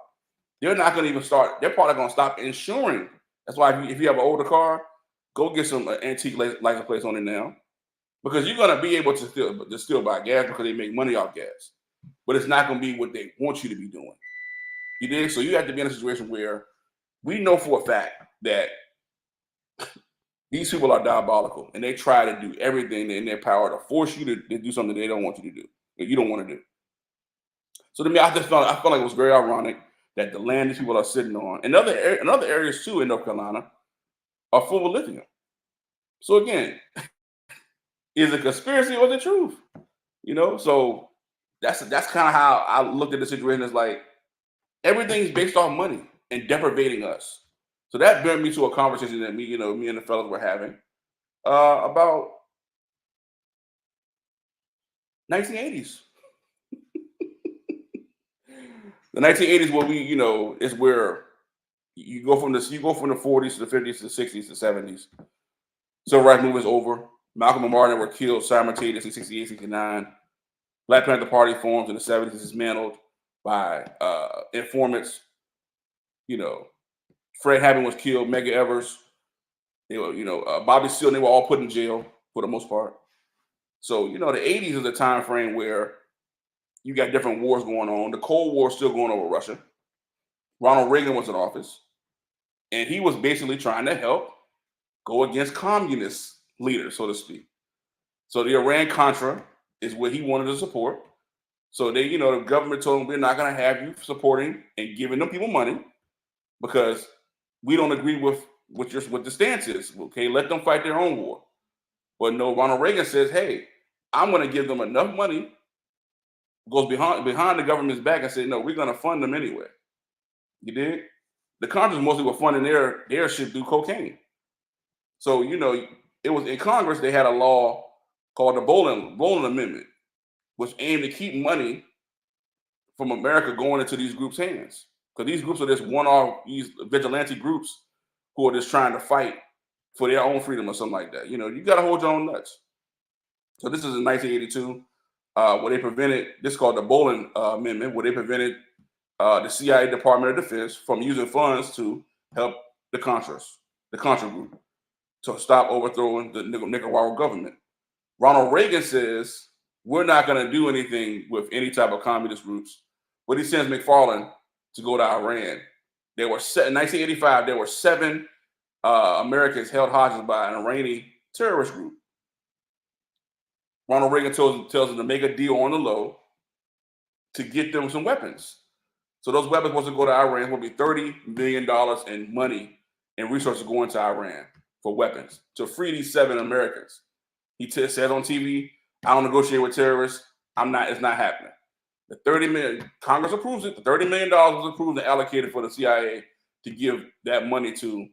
They're not gonna even start. They're probably gonna stop insuring. That's why if you have an older car, go get some antique license plates on it now, because you're gonna be able to still buy gas because they make money off gas, but it's not gonna be what they want you to be doing. You did. So you have to be in a situation where we know for a fact that these people are diabolical and they try to do everything in their power to force you to do something they don't want you to do, that you don't want to do. So to me, I felt like it was very ironic that the land these people are sitting on, and other areas too in North Carolina, are full of lithium. So again, is it conspiracy or the truth? So that's kind of how I looked at the situation. It's like everything's based off money and deprivating us. So that brought me to a conversation that me and the fellas were having about 1980s. The 1980s, where is where you go from the 40s to the 50s to the 60s to the 70s. Civil rights movement is over. Malcolm and Martin were killed simultaneously in 68, 69. Black Panther Party forms in the 70s, dismantled by informants. Fred Hammond was killed. Medgar Evers. They were, Bobby Seale. They were all put in jail for the most part. So the 80s is a time frame where you got different wars going on. The Cold War is still going over Russia. Ronald Reagan was in office, and he was basically trying to help go against communist leaders, so to speak. So the Iran-Contra is what he wanted to support. So the government told him, we're not going to have you supporting and giving them people money because we don't agree with what the stance is. Okay, let them fight their own war. But no, Ronald Reagan says, hey, I'm going to give them enough money, goes behind the government's back and said, no, we're going to fund them anyway. You did? The Contras mostly were funding their shit through cocaine. So, it was in Congress, they had a law called the Bolin Amendment, which aimed to keep money from America going into these groups' hands. Because these groups are just one-off, these vigilante groups who are just trying to fight for their own freedom or something like that. You got to hold your own nuts. So this is in 1982, where they prevented, this is called the Bolin Amendment, where they prevented the CIA Department of Defense from using funds to help the Contras, the Contra group, to stop overthrowing the Nicaraguan government. Ronald Reagan says, we're not going to do anything with any type of communist groups. But he sends McFarlane to go to Iran. In 1985, there were 7 Americans held hostage by an Iranian terrorist group. Ronald Reagan tells them to make a deal on the low to get them some weapons. So those weapons supposed to go to Iran. Will be $30 million in money and resources going to Iran for weapons to free these 7 Americans. He said on TV, I don't negotiate with terrorists. It's not happening. The $30 million, Congress approves it. The $30 million was approved and allocated for the CIA to give that money to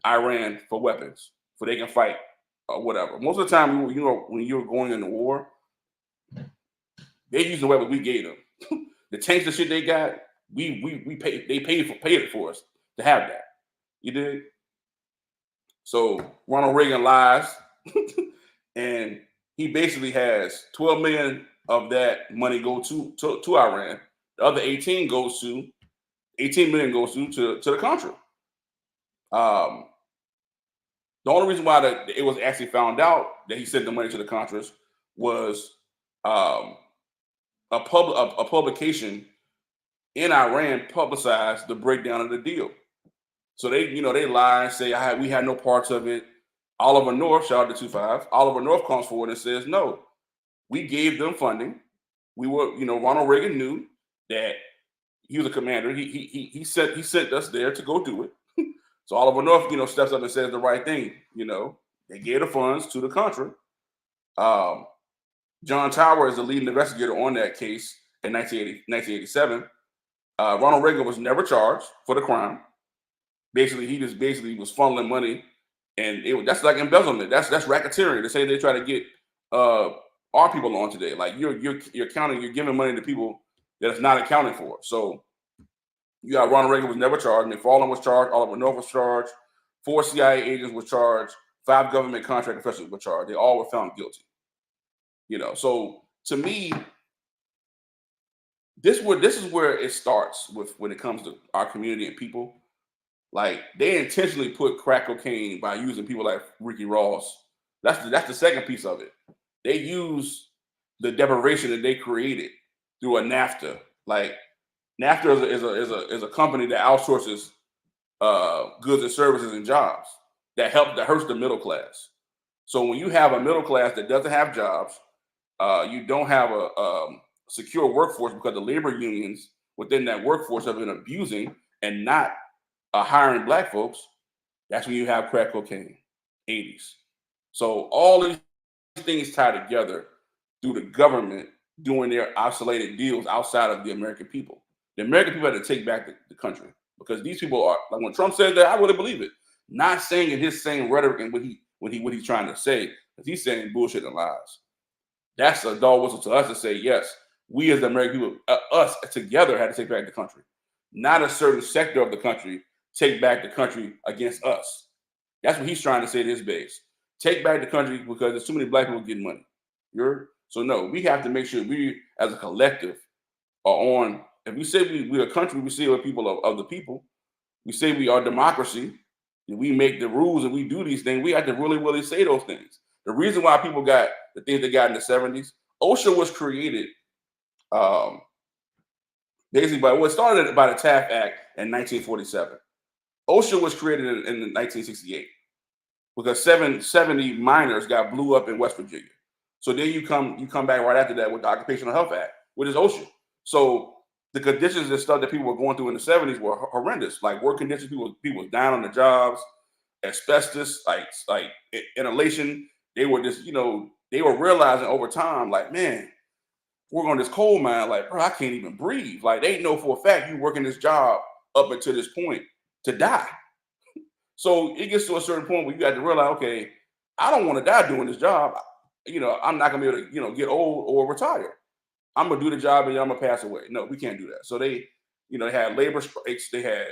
Iran for weapons, so they can fight or whatever. Most of the time, when you're going into war, they use the weapons we gave them. The tanks, the shit they got, we paid. They paid it for us to have that. You did. So Ronald Reagan lies, and he basically has 12 million of that money go to Iran. The other 18 million goes to the Contra. The only reason why it was actually found out that he sent the money to the Contras was a publication in Iran publicized the breakdown of the deal. So they lie and say we had no parts of it. Oliver North, shout out to 25. Oliver North comes forward and says, no, we gave them funding. We were, Ronald Reagan knew that he was a commander. He sent us there to go do it. So Oliver North, steps up and says the right thing. They gave the funds to the Contra. John Tower is the leading investigator on that case in 1987. Ronald Reagan was never charged for the crime. Basically, he just was funneling money, and that's like embezzlement. That's racketeering. They say they try to get our people on today. Like you're giving money to people that it's not accounted for. So you got Ronald Reagan was never charged. McFarlane was charged. Oliver North was charged. 4 CIA agents were charged 5 government contract officials were charged. They all were found guilty. So to me, this is where it starts with when it comes to our community and people. Like they intentionally put crack cocaine by using people like Ricky Ross. That's the second piece of it. They use the deprivation that they created through a NAFTA. Like NAFTA is a company that outsources goods and services and jobs that hurts the middle class. So when you have a middle class that doesn't have jobs, you don't have a secure workforce because the labor unions within that workforce have been abusing and not hiring black folks. That's when you have crack cocaine, 80s. So all these things tie together through the government doing their isolated deals outside of the American people. The American people had to take back the country because these people are like when Trump said that, I really believe it. Not saying in his same rhetoric and what he's trying to say, because he's saying bullshit and lies. That's a dog whistle to us to say, yes, we as the American people, us together had to take back the country. Not a certain sector of the country take back the country against us. That's what he's trying to say to his base. Take back the country because there's too many black people getting money. So no, we have to make sure we as a collective are on. If we say we're a country, we say we're people of the people. We say we are democracy, and we make the rules and we do these things. We have to really, really say those things. The reason why people got the things they got in the 70s, OSHA was created basically it started by the Taft Act in 1947. OSHA was created in 1968 because 70 miners got blew up in West Virginia. So then you come back right after that with the Occupational Health Act, which is OSHA. So the conditions and stuff that people were going through in the 70s were horrendous, like work conditions. People dying on the jobs, asbestos, like inhalation. They were just, they were realizing over time, like, man, work on this coal mine, like, bro, I can't even breathe. Like, they know for a fact you working this job up until this point to die. So it gets to a certain point where you got to realize, okay, I don't want to die doing this job. I'm not gonna be able to, get old or retire. I'm gonna do the job and I'm gonna pass away. No, we can't do that. So they had labor strikes. They had,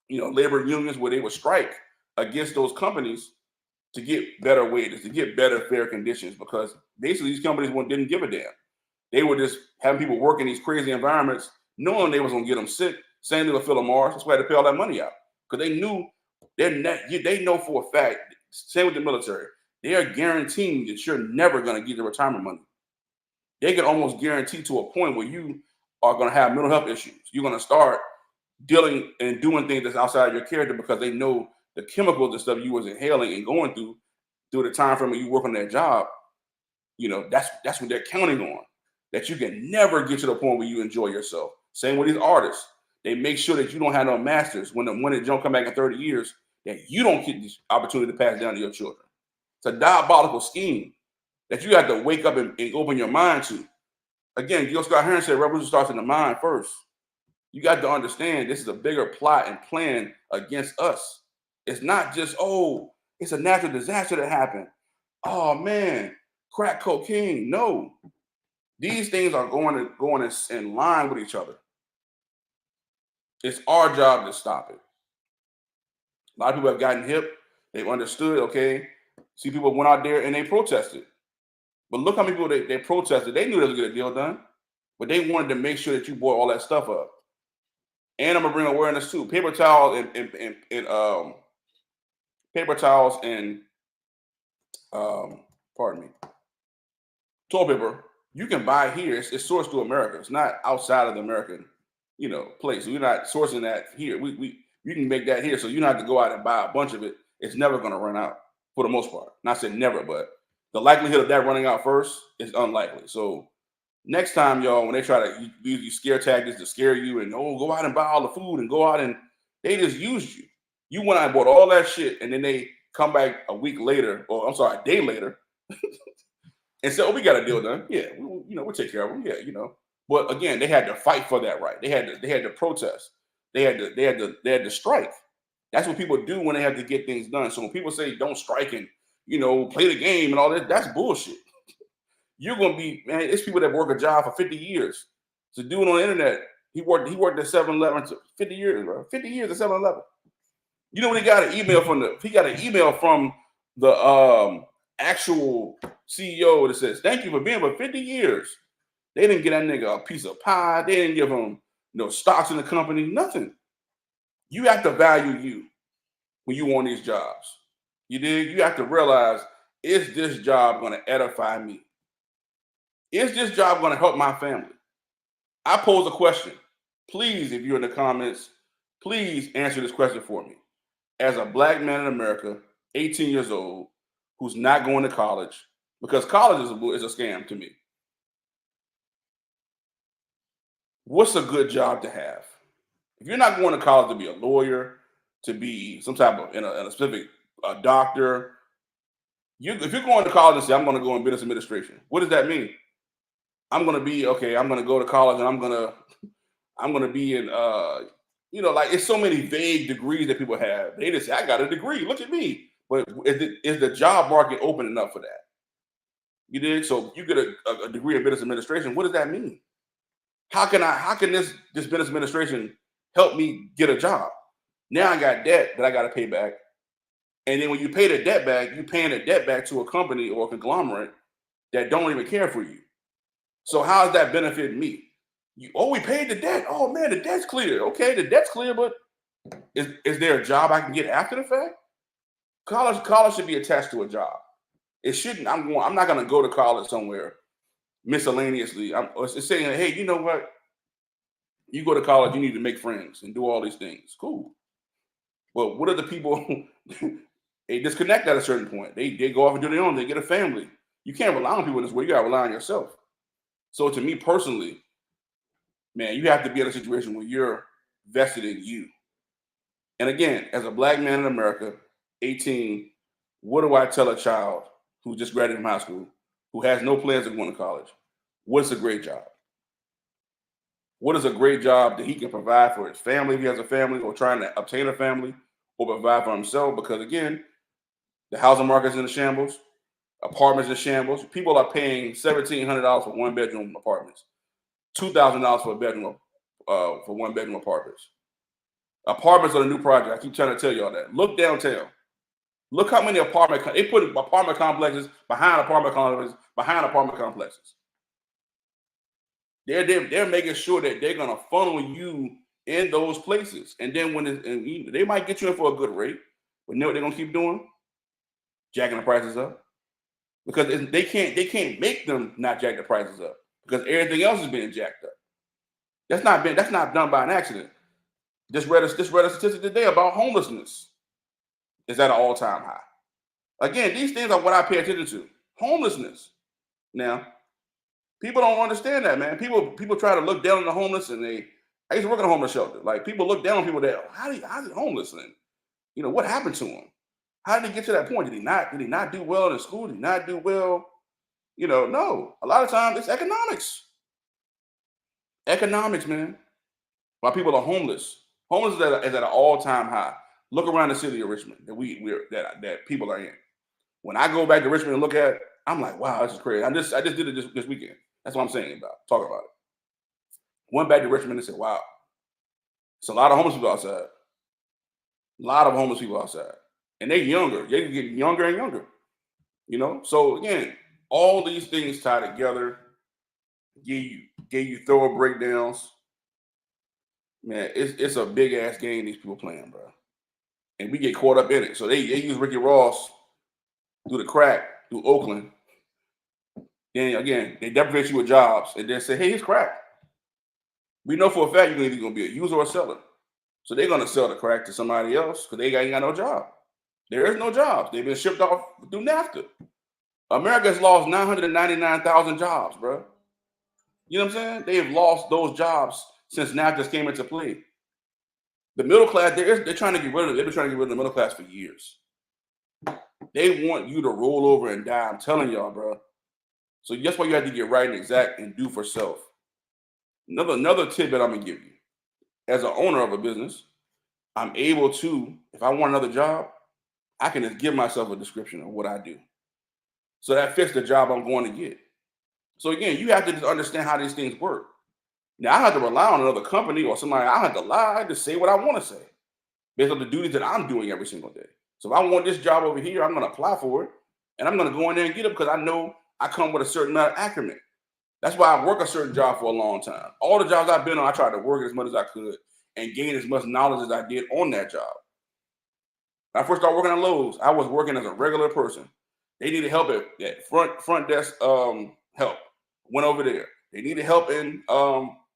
labor unions where they would strike against those companies to get better wages, to get better fair conditions, because basically these companies didn't give a damn. They were just having people work in these crazy environments, knowing they was gonna get them sick, saying they were Philip Morris. That's why they had to pay all that money out because they knew they know for a fact. Same with the military. They are guaranteeing that you're never going to get the retirement money. They can almost guarantee to a point where you are going to have mental health issues. You're going to start dealing and doing things that's outside of your character because they know the chemicals and stuff you was inhaling and going through the time frame when you work on that job. That's what they're counting on, that you can never get to the point where you enjoy yourself. Same with these artists. They make sure that you don't have no masters when it don't come back in 30 years, that you don't get this opportunity to pass down to your children. It's a diabolical scheme that you have to wake up and open your mind to. Again, Gil Scott-Heron said revolution starts in the mind first. You got to understand this is a bigger plot and plan against us. It's not just, it's a natural disaster that happened. Oh man, crack cocaine. No. These things are going in line with each other. It's our job to stop it. A lot of people have gotten hip. They've understood, okay. See, people went out there and they protested. But look how many people they protested. They knew they was going to get a deal done, but they wanted to make sure that you brought all that stuff up. And I'm gonna bring awareness too. Paper towels and pardon me, toilet paper you can buy here. It's sourced to America. It's not outside of the American, place. We're not sourcing that here. You can make that here, so you don't have to go out and buy a bunch of it. It's never going to run out for the most part. Not saying never, but the likelihood of that running out first is unlikely. So next time, y'all, when they try to use these scare tactics to scare you and go out and buy all the food and go out and they just used you. You went out and bought all that shit, and then they come back a day later, and say, we got a deal done. Yeah, we'll take care of them. Yeah, But again, they had to fight for that right. They had to protest. They had to strike. That's what people do when they have to get things done. So when people say don't strike and play the game and all that, that's bullshit. You're gonna be, man. It's people that work a job for 50 years. To do it on the internet, he worked at 7-Eleven 50 years, bro. 50 years at 7-Eleven. When he got an email from the actual CEO that says, "Thank you for being for 50 years." They didn't get that nigga a piece of pie. They didn't give him no stocks in the company, nothing. You have to value you when you want these jobs. You did. You have to realize, is this job going to edify me? Is this job going to help my family? I pose a question. Please, if you're in the comments, please answer this question for me. As a black man in America, 18 years old, who's not going to college, because college is a scam to me. What's a good job to have? If you're not going to college to be a lawyer, to be some type of in a specific doctor, if you're going to college and say, I'm going to go in business administration, what does that mean? I'm going to be okay. I'm going to go to college and I'm going to be in like it's so many vague degrees that people have. They just say, I got a degree. Look at me. But is the job market open enough for that? You did. So you get a degree in business administration. What does that mean? How can this business administration help me get a job? Now I got debt that I got to pay back. And then when you pay the debt back, you're paying the debt back to a company or a conglomerate that don't even care for you. So how does that benefit me? We paid the debt. Oh man, the debt's clear. Okay, the debt's clear, but is there a job I can get after the fact? College should be attached to a job. It shouldn't. I'm not going to go to college somewhere miscellaneously. It's saying, hey, you know what? You go to college, you need to make friends and do all these things. Cool. But what are the people? They disconnect at a certain point. They go off and do their own. They get a family. You can't rely on people in this way. You got to rely on yourself. So to me personally, man, you have to be in a situation where you're vested in you. And again, as a black man in America, 18, what do I tell a child who just graduated from high school, who has no plans of going to college? What's a great job? What is a great job that he can provide for his family if he has a family, or trying to obtain a family, or provide for himself? Because again, the housing market is in the shambles, apartments in shambles. People are paying $1,700 for one bedroom apartments, $2,000 for a bedroom for one bedroom apartments. Apartments are the new project. I keep trying to tell y'all that. Look downtown. Look how many they put apartment complexes behind apartment complexes behind apartment complexes. They're making sure that they're gonna funnel you in those places, and then they might get you in for a good rate, but you know what they're gonna keep doing? Jacking the prices up, because they can't make them not jack the prices up, because everything else is being jacked up. That's not done by an accident. Just read a statistic today about homelessness. Is at an all-time high. Again, these things are what I pay attention to. Homelessness. Now, people don't understand that, man. People try to look down on the homeless, and I used to work in a homeless shelter. Like, people look down on people that, how's he homeless? And what happened to him? How did he get to that point? Did he not do well in school? Did he not do well? No. A lot of times it's economics. Economics, man. Why people are homeless. Homeless is at an all-time high. Look around the city of Richmond that people are in. When I go back to Richmond and look at it, I'm like, wow, this is crazy. I just did it this weekend. That's what I'm saying talking about it. Went back to Richmond and said, wow, it's a lot of homeless people outside. A lot of homeless people outside. And they're younger. They get younger and younger. So again, all these things tie together, give you thorough breakdowns. Man, it's a big ass game these people playing, bro. And we get caught up in it. So they use Ricky Ross through the crack, through Oakland. Then again, they deprivate you with jobs and then say, hey, it's crack. We know for a fact you're either going to be a user or a seller. So they're going to sell the crack to somebody else because they ain't got no job. There is no jobs. They've been shipped off through NAFTA. America has lost 999,000 jobs, bro. You know what I'm saying? They have lost those jobs since NAFTA came into play. The middle class, they're trying to get rid of. They've been trying to get rid of the middle class for years. They want you to roll over and die. I'm telling y'all, bro. So that's why you have to get right and exact and do for self. Another tidbit I'm gonna give you. As an owner of a business, I'm able to, if I want another job, I can just give myself a description of what I do. So that fits the job I'm going to get. So again, you have to just understand how these things work. Now, I have to rely on another company or somebody. I have to lie. I just say what I want to say based on the duties that I'm doing every single day. So if I want this job over here, I'm going to apply for it, and I'm going to go in there and get it because I know I come with a certain amount of acumen. That's why I work a certain job for a long time. All the jobs I've been on, I tried to work as much as I could and gain as much knowledge as I did on that job. When I first started working at Lowe's, I was working as a regular person. They needed help at front desk help. Went over there. They needed help in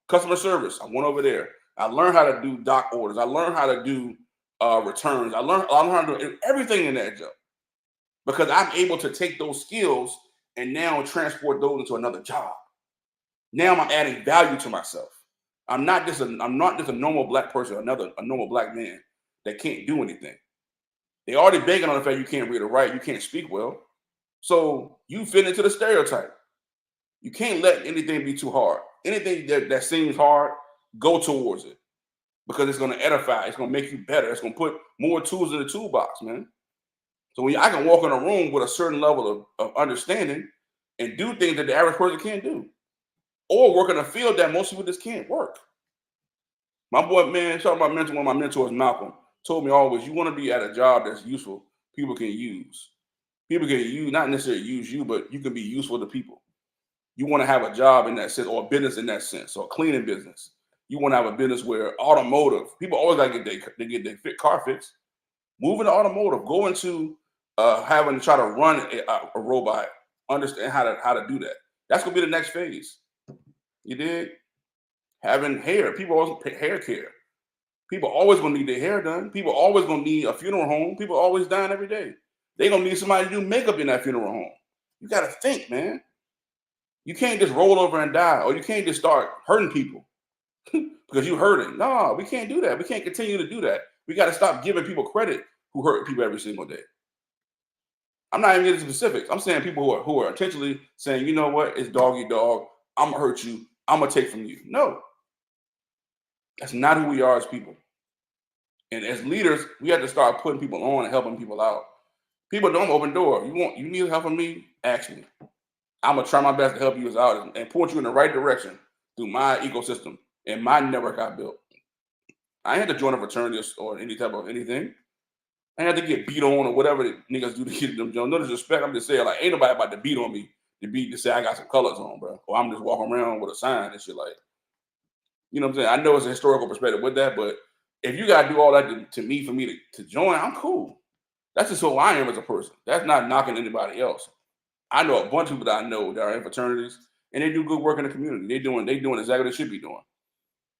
customer service. I went over there. I learned how to do dock orders. I learned how to do returns. I learned how to do everything in that job because I'm able to take those skills and now transport those into another job. Now I'm adding value to myself. I'm not just a normal black person, a normal black man that can't do anything. They already banking on the fact you can't read or write, you can't speak well. So you fit into the stereotype. You can't let anything be too hard. Anything that seems hard, go towards it because it's going to edify. It's going to make you better. It's going to put more tools in the toolbox, man. So when I can walk in a room with a certain level of understanding and do things that the average person can't do, or work in a field that most people just can't work. My boy, man, talking about mentor, one of my mentors, Malcolm, told me always, you want to be at a job that's useful, people can use. People can use, not necessarily use you, but you can be useful to people. You want to have a job in that sense, or a business in that sense, or a cleaning business. You want to have a business where automotive, people always got to get their car fixed. Move into automotive, go into having to try to run a robot, understand how to do that. That's going to be the next phase. You did? Having hair. People always pay hair care. People always gonna need their hair done. People always gonna need a funeral home. People always dying every day. They gonna need somebody to do makeup in that funeral home. You gotta think, man. You can't just roll over and die, or you can't just start hurting people because you hurting. No, we can't do that. We can't continue to do that. We gotta stop giving people credit who hurt people every single day. I'm not even getting specifics. I'm saying people who are intentionally saying, you know what, it's dog eat dog. I'm gonna hurt you. I'm gonna take from you. No, that's not who we are as people. And as leaders, we have to start putting people on and helping people out. People don't open door. You need help from me? Ask me. I'm gonna try my best to help you out and point you in the right direction through my ecosystem and my network I built. I ain't had to join a fraternity or any type of anything. I ain't had to get beat on or whatever the niggas do to get them. No disrespect. I'm just saying, like, ain't nobody about to beat on me to say I got some colors on, bro. Or I'm just walking around with a sign and shit like. You know what I'm saying? I know it's a historical perspective with that, but if you gotta do all that to me for me to join, I'm cool. That's just who I am as a person. That's not knocking anybody else. I know a bunch of people that I know that are in fraternities and they do good work in the community. They doing exactly what they should be doing.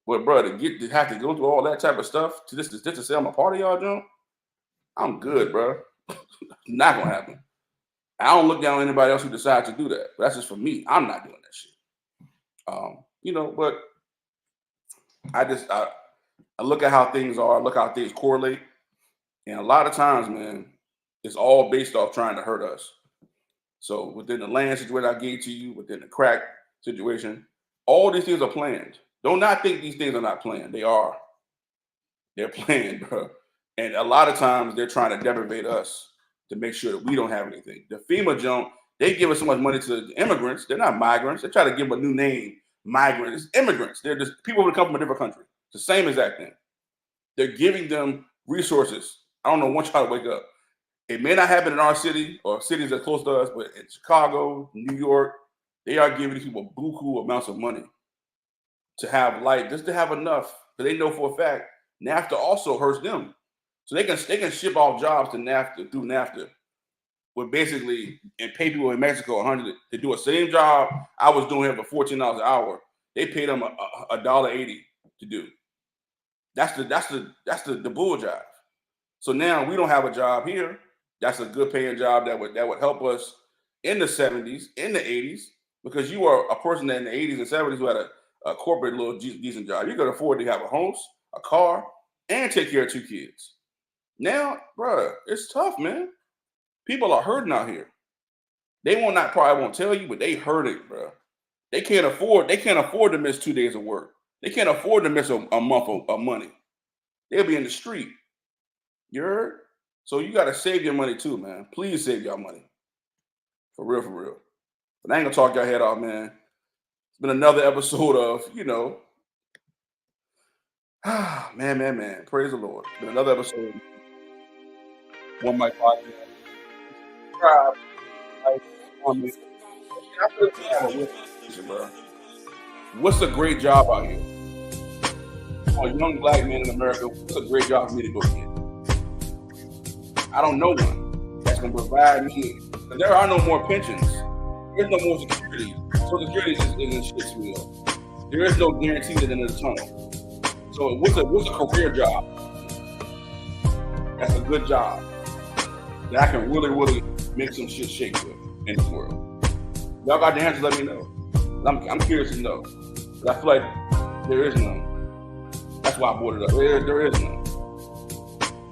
But bro, to have to go through all that type of stuff just to say I'm a part of y'all, John, I'm good, bro. Not gonna happen. I don't look down on anybody else who decides to do that. But that's just for me. I'm not doing that shit. But I look at how things are, I look how things correlate. And a lot of times, man, it's all based off trying to hurt us. So within the land situation I gave to you, within the crack situation, all these things are planned. Don't not think these things are not planned. They are. They're planned, bro. And a lot of times they're trying to deprivate us to make sure that we don't have anything. The FEMA jump, they give us so much money to the immigrants. They're not migrants. They try to give them a new name. Migrants, it's immigrants. They're just people who come from a different country. It's the same exact thing. They're giving them resources. I don't know, want y'all to wake up. It may not happen in our city or cities that are close to us, but in Chicago, New York, they are giving these people buku amounts of money to have light, just to have enough. Because they know for a fact NAFTA also hurts them. So they can ship off jobs to NAFTA through NAFTA with basically and pay people in Mexico 100 to do a same job I was doing here for $14 an hour. They paid them $1.80 to do. That's the bull job. So now we don't have a job here. That's a good paying job that would help us in the 70s, in the 80s, because you are a person that in the 80s and 70s who had a corporate little decent job. You could afford to have a house, a car, and take care of 2 kids. Now, bro, it's tough, man. People are hurting out here. They probably won't tell you, but they hurting, bro. They can't afford to miss 2 days of work. They can't afford to miss a month of money. They'll be in the street. You heard? So you got to save your money too, man. Please save your money. For real, for real. But I ain't gonna talk your head off, man. It's been another episode of, man. Praise the Lord. It's been another episode. one mic podcast. Subscribe, like, comment. And I feel like we have a real conversation, bro. What's a great job out here? For a young black man in America, what's a great job for me to go get? I don't know one that's going to provide me. There are no more pensions. There's no more security. Social Security is in shitsville. There is no guarantee at the end of the tunnel. So what's a career job? That's a good job that I can really make some shit shake with in this world. Y'all got the answers? Let me know. I'm curious to know. But I feel like there is none. That's why I brought it up. There is none.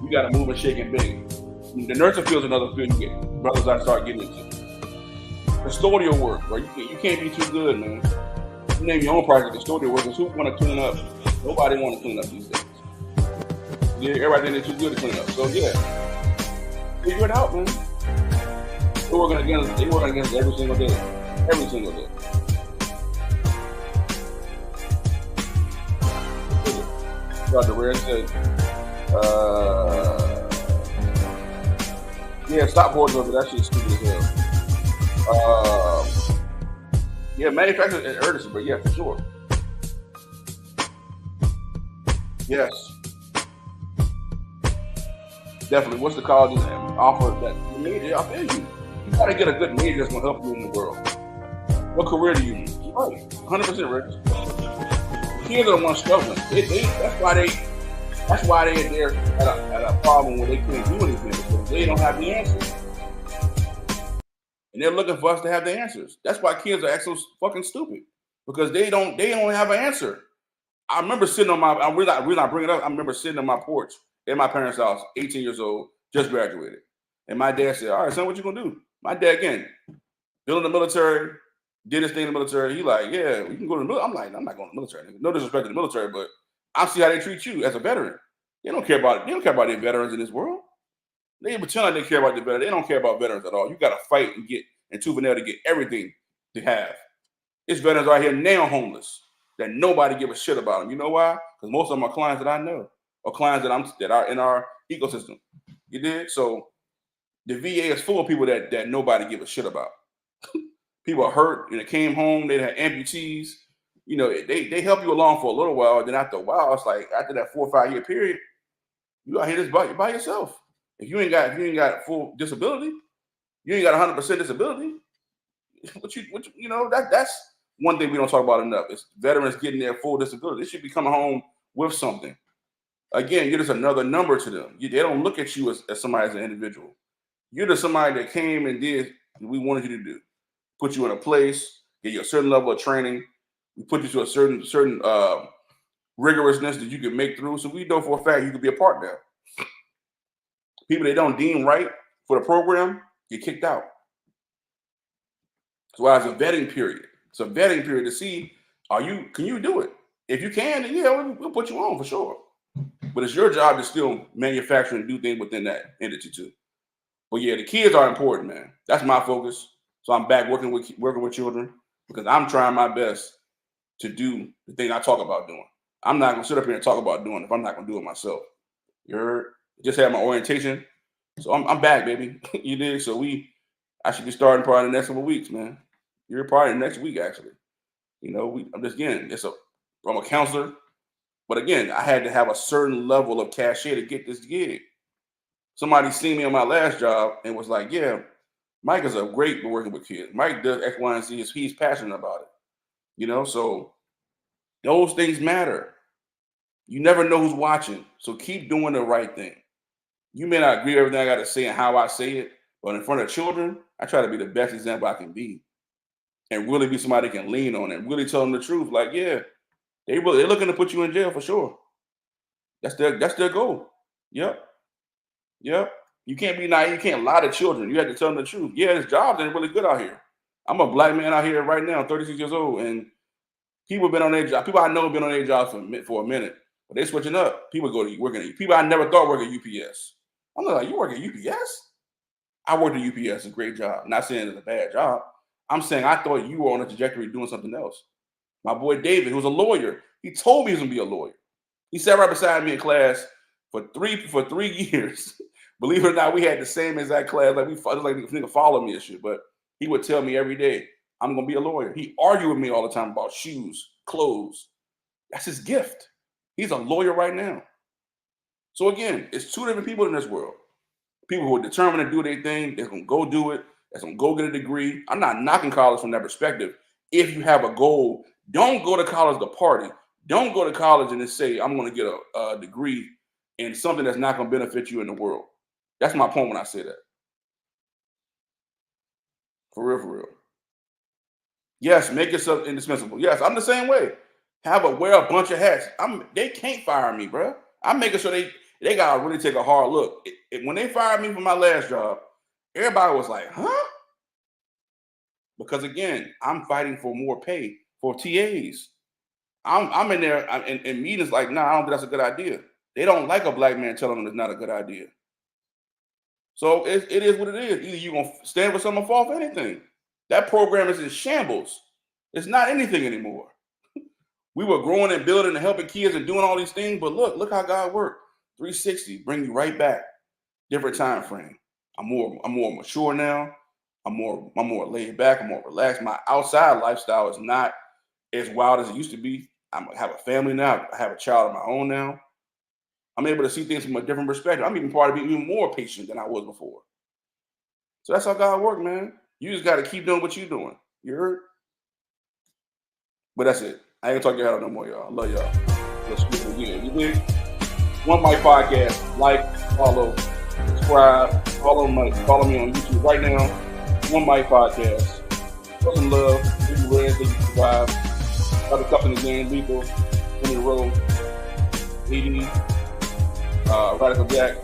You got to move and shake and bake. The nursing field is another field you get. Brothers I start getting into. Custodial work, bro. You can't be too good, man. You name your own project custodial workers. Who want to clean up? Nobody want to clean up these days. Yeah, everybody think they're too good to clean up. So yeah, figure it out, man. They working against every single day. Every single day. Dr. Rare said, yeah, stop hoarding over. That shit's stupid as hell. Yeah, manufacturing and urgency, but yeah, for sure. Yes. Definitely. What's the college offer that major? I'll tell you. You gotta get a good major that's gonna help you in the world. What career do you need? Right. 100% rich. Kids are the ones struggling. That's why they're there at a problem where they can't do anything because they don't have the answers. And they're looking for us to have the answers. That's why kids are so fucking stupid. Because they don't have an answer. I remember sitting on my reason I bring it up, I remember sitting on my porch at my parents' house, 18 years old, just graduated. And my dad said, all right, son, what you gonna do? My dad, again, building the military, did his thing in the military. He like, yeah, we can go to the military. I'm like, I'm not going to the military. No disrespect to the military, but I see how they treat you as a veteran. They don't care about it. They don't care about the veterans in this world. They pretend like they care about the veterans. They don't care about veterans at all. You got to fight and get in Tuvenel to get everything to have. It's veterans out here now homeless that nobody give a shit about them. You know why? Because most of them are clients that I know or clients that are in our ecosystem. You did? So the VA is full of people that nobody give a shit about. People are hurt and they came home, they had amputees. You know, they help you along for a little while. Then after a while, it's like after that 4 or 5 year period, you out here just by yourself. If you ain't got full disability, you ain't got 100% disability. You know, that's one thing we don't talk about enough. Is veterans getting their full disability. They should be coming home with something. Again, you're just another number to them. They don't look at you as somebody as an individual. You're just somebody that came and did what we wanted you to do. Put you in a place, get you a certain level of training. We put you to a certain rigorousness that you can make through. So we know for a fact you could be a part there. People they don't deem right for the program get kicked out. So it's a vetting period. It's a vetting period to see can you do it? If you can, then yeah, we'll put you on for sure. But it's your job to still manufacture and do things within that entity too. But yeah, the kids are important, man. That's my focus. So I'm back working with children because I'm trying my best to do the thing I talk about doing. I'm not gonna sit up here and talk about doing it if I'm not gonna do it myself. You heard? Just had my orientation, so I'm back, baby. You did. So I should be starting probably in the next couple of weeks, man. You're probably next week actually. You know, I'm just again. I'm a counselor, but again, I had to have a certain level of cachet to get this gig. Somebody seen me on my last job and was like, yeah, Mike is a great working with kids. Mike does X, Y, and Z. He's passionate about it. You know, so those things matter. You never know who's watching. So keep doing the right thing. You may not agree with everything I got to say and how I say it, but in front of children, I try to be the best example I can be. And really be somebody they can lean on and really tell them the truth. Like, yeah, they're looking to put you in jail for sure. That's their goal. Yep. You can't be naive. You can't lie to children. You have to tell them the truth. Yeah, this job ain't really good out here. I'm a black man out here right now, 36 years old, and people been on their job. People I know have been on their job for a minute, but they switching up. People go to working at people I never thought work at UPS. I'm like, you work at UPS? I worked at UPS, a great job. Not saying it's a bad job. I'm saying I thought you were on a trajectory doing something else. My boy David, who was a lawyer, he told me he was gonna be a lawyer. He sat right beside me in class for three years. Believe it or not, we had the same exact class. Like this nigga followed me and shit. But he would tell me every day, I'm gonna be a lawyer. He argued with me all the time about shoes, clothes. That's his gift. He's a lawyer right now. So again, it's two different people in this world. People who are determined to do their thing, they're gonna go do it, they're gonna go get a degree. I'm not knocking college from that perspective. If you have a goal, don't go to college to party. Don't go to college and just say, I'm gonna get a degree in something that's not gonna benefit you in the world. That's my point when I say that. For real, for real. Yes, make yourself indispensable. Yes, I'm the same way. Wear a bunch of hats. They can't fire me, bro. I'm making sure they gotta really take a hard look. When they fired me from my last job, everybody was like, huh? Because again, I'm fighting for more pay for TAs. I'm in there in meetings like, nah, I don't think that's a good idea. They don't like a black man telling them it's not a good idea. So it is what it is. Either you're gonna stand for something or fall for anything. That program is in shambles. It's not anything anymore. We were growing and building and helping kids and doing all these things, but look how God worked. 360, bring you right back. Different time frame. I'm more mature now. I'm more laid back. I'm more relaxed. My outside lifestyle is not as wild as it used to be. I have a family now. I have a child of my own now. I'm able to see things from a different perspective. I'm even part of being even more patient than I was before. So that's how God works, man. You just got to keep doing what you're doing. You heard? But that's it. I ain't gonna talk your head out no more, y'all. I love y'all. Let's speak again. You dig? One Mic Podcast. Like, follow, subscribe. Follow me on YouTube right now. One Mic Podcast. Show some love. If you read, if you survive. Got a couple in the game. Lethal. In the road. 80. Radical Jack.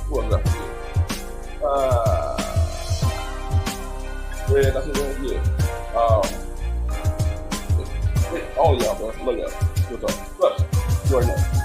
Who else I forget? That's it. Yeah. All y'all, bro. Love y'all. Good talk. Plus, you already know.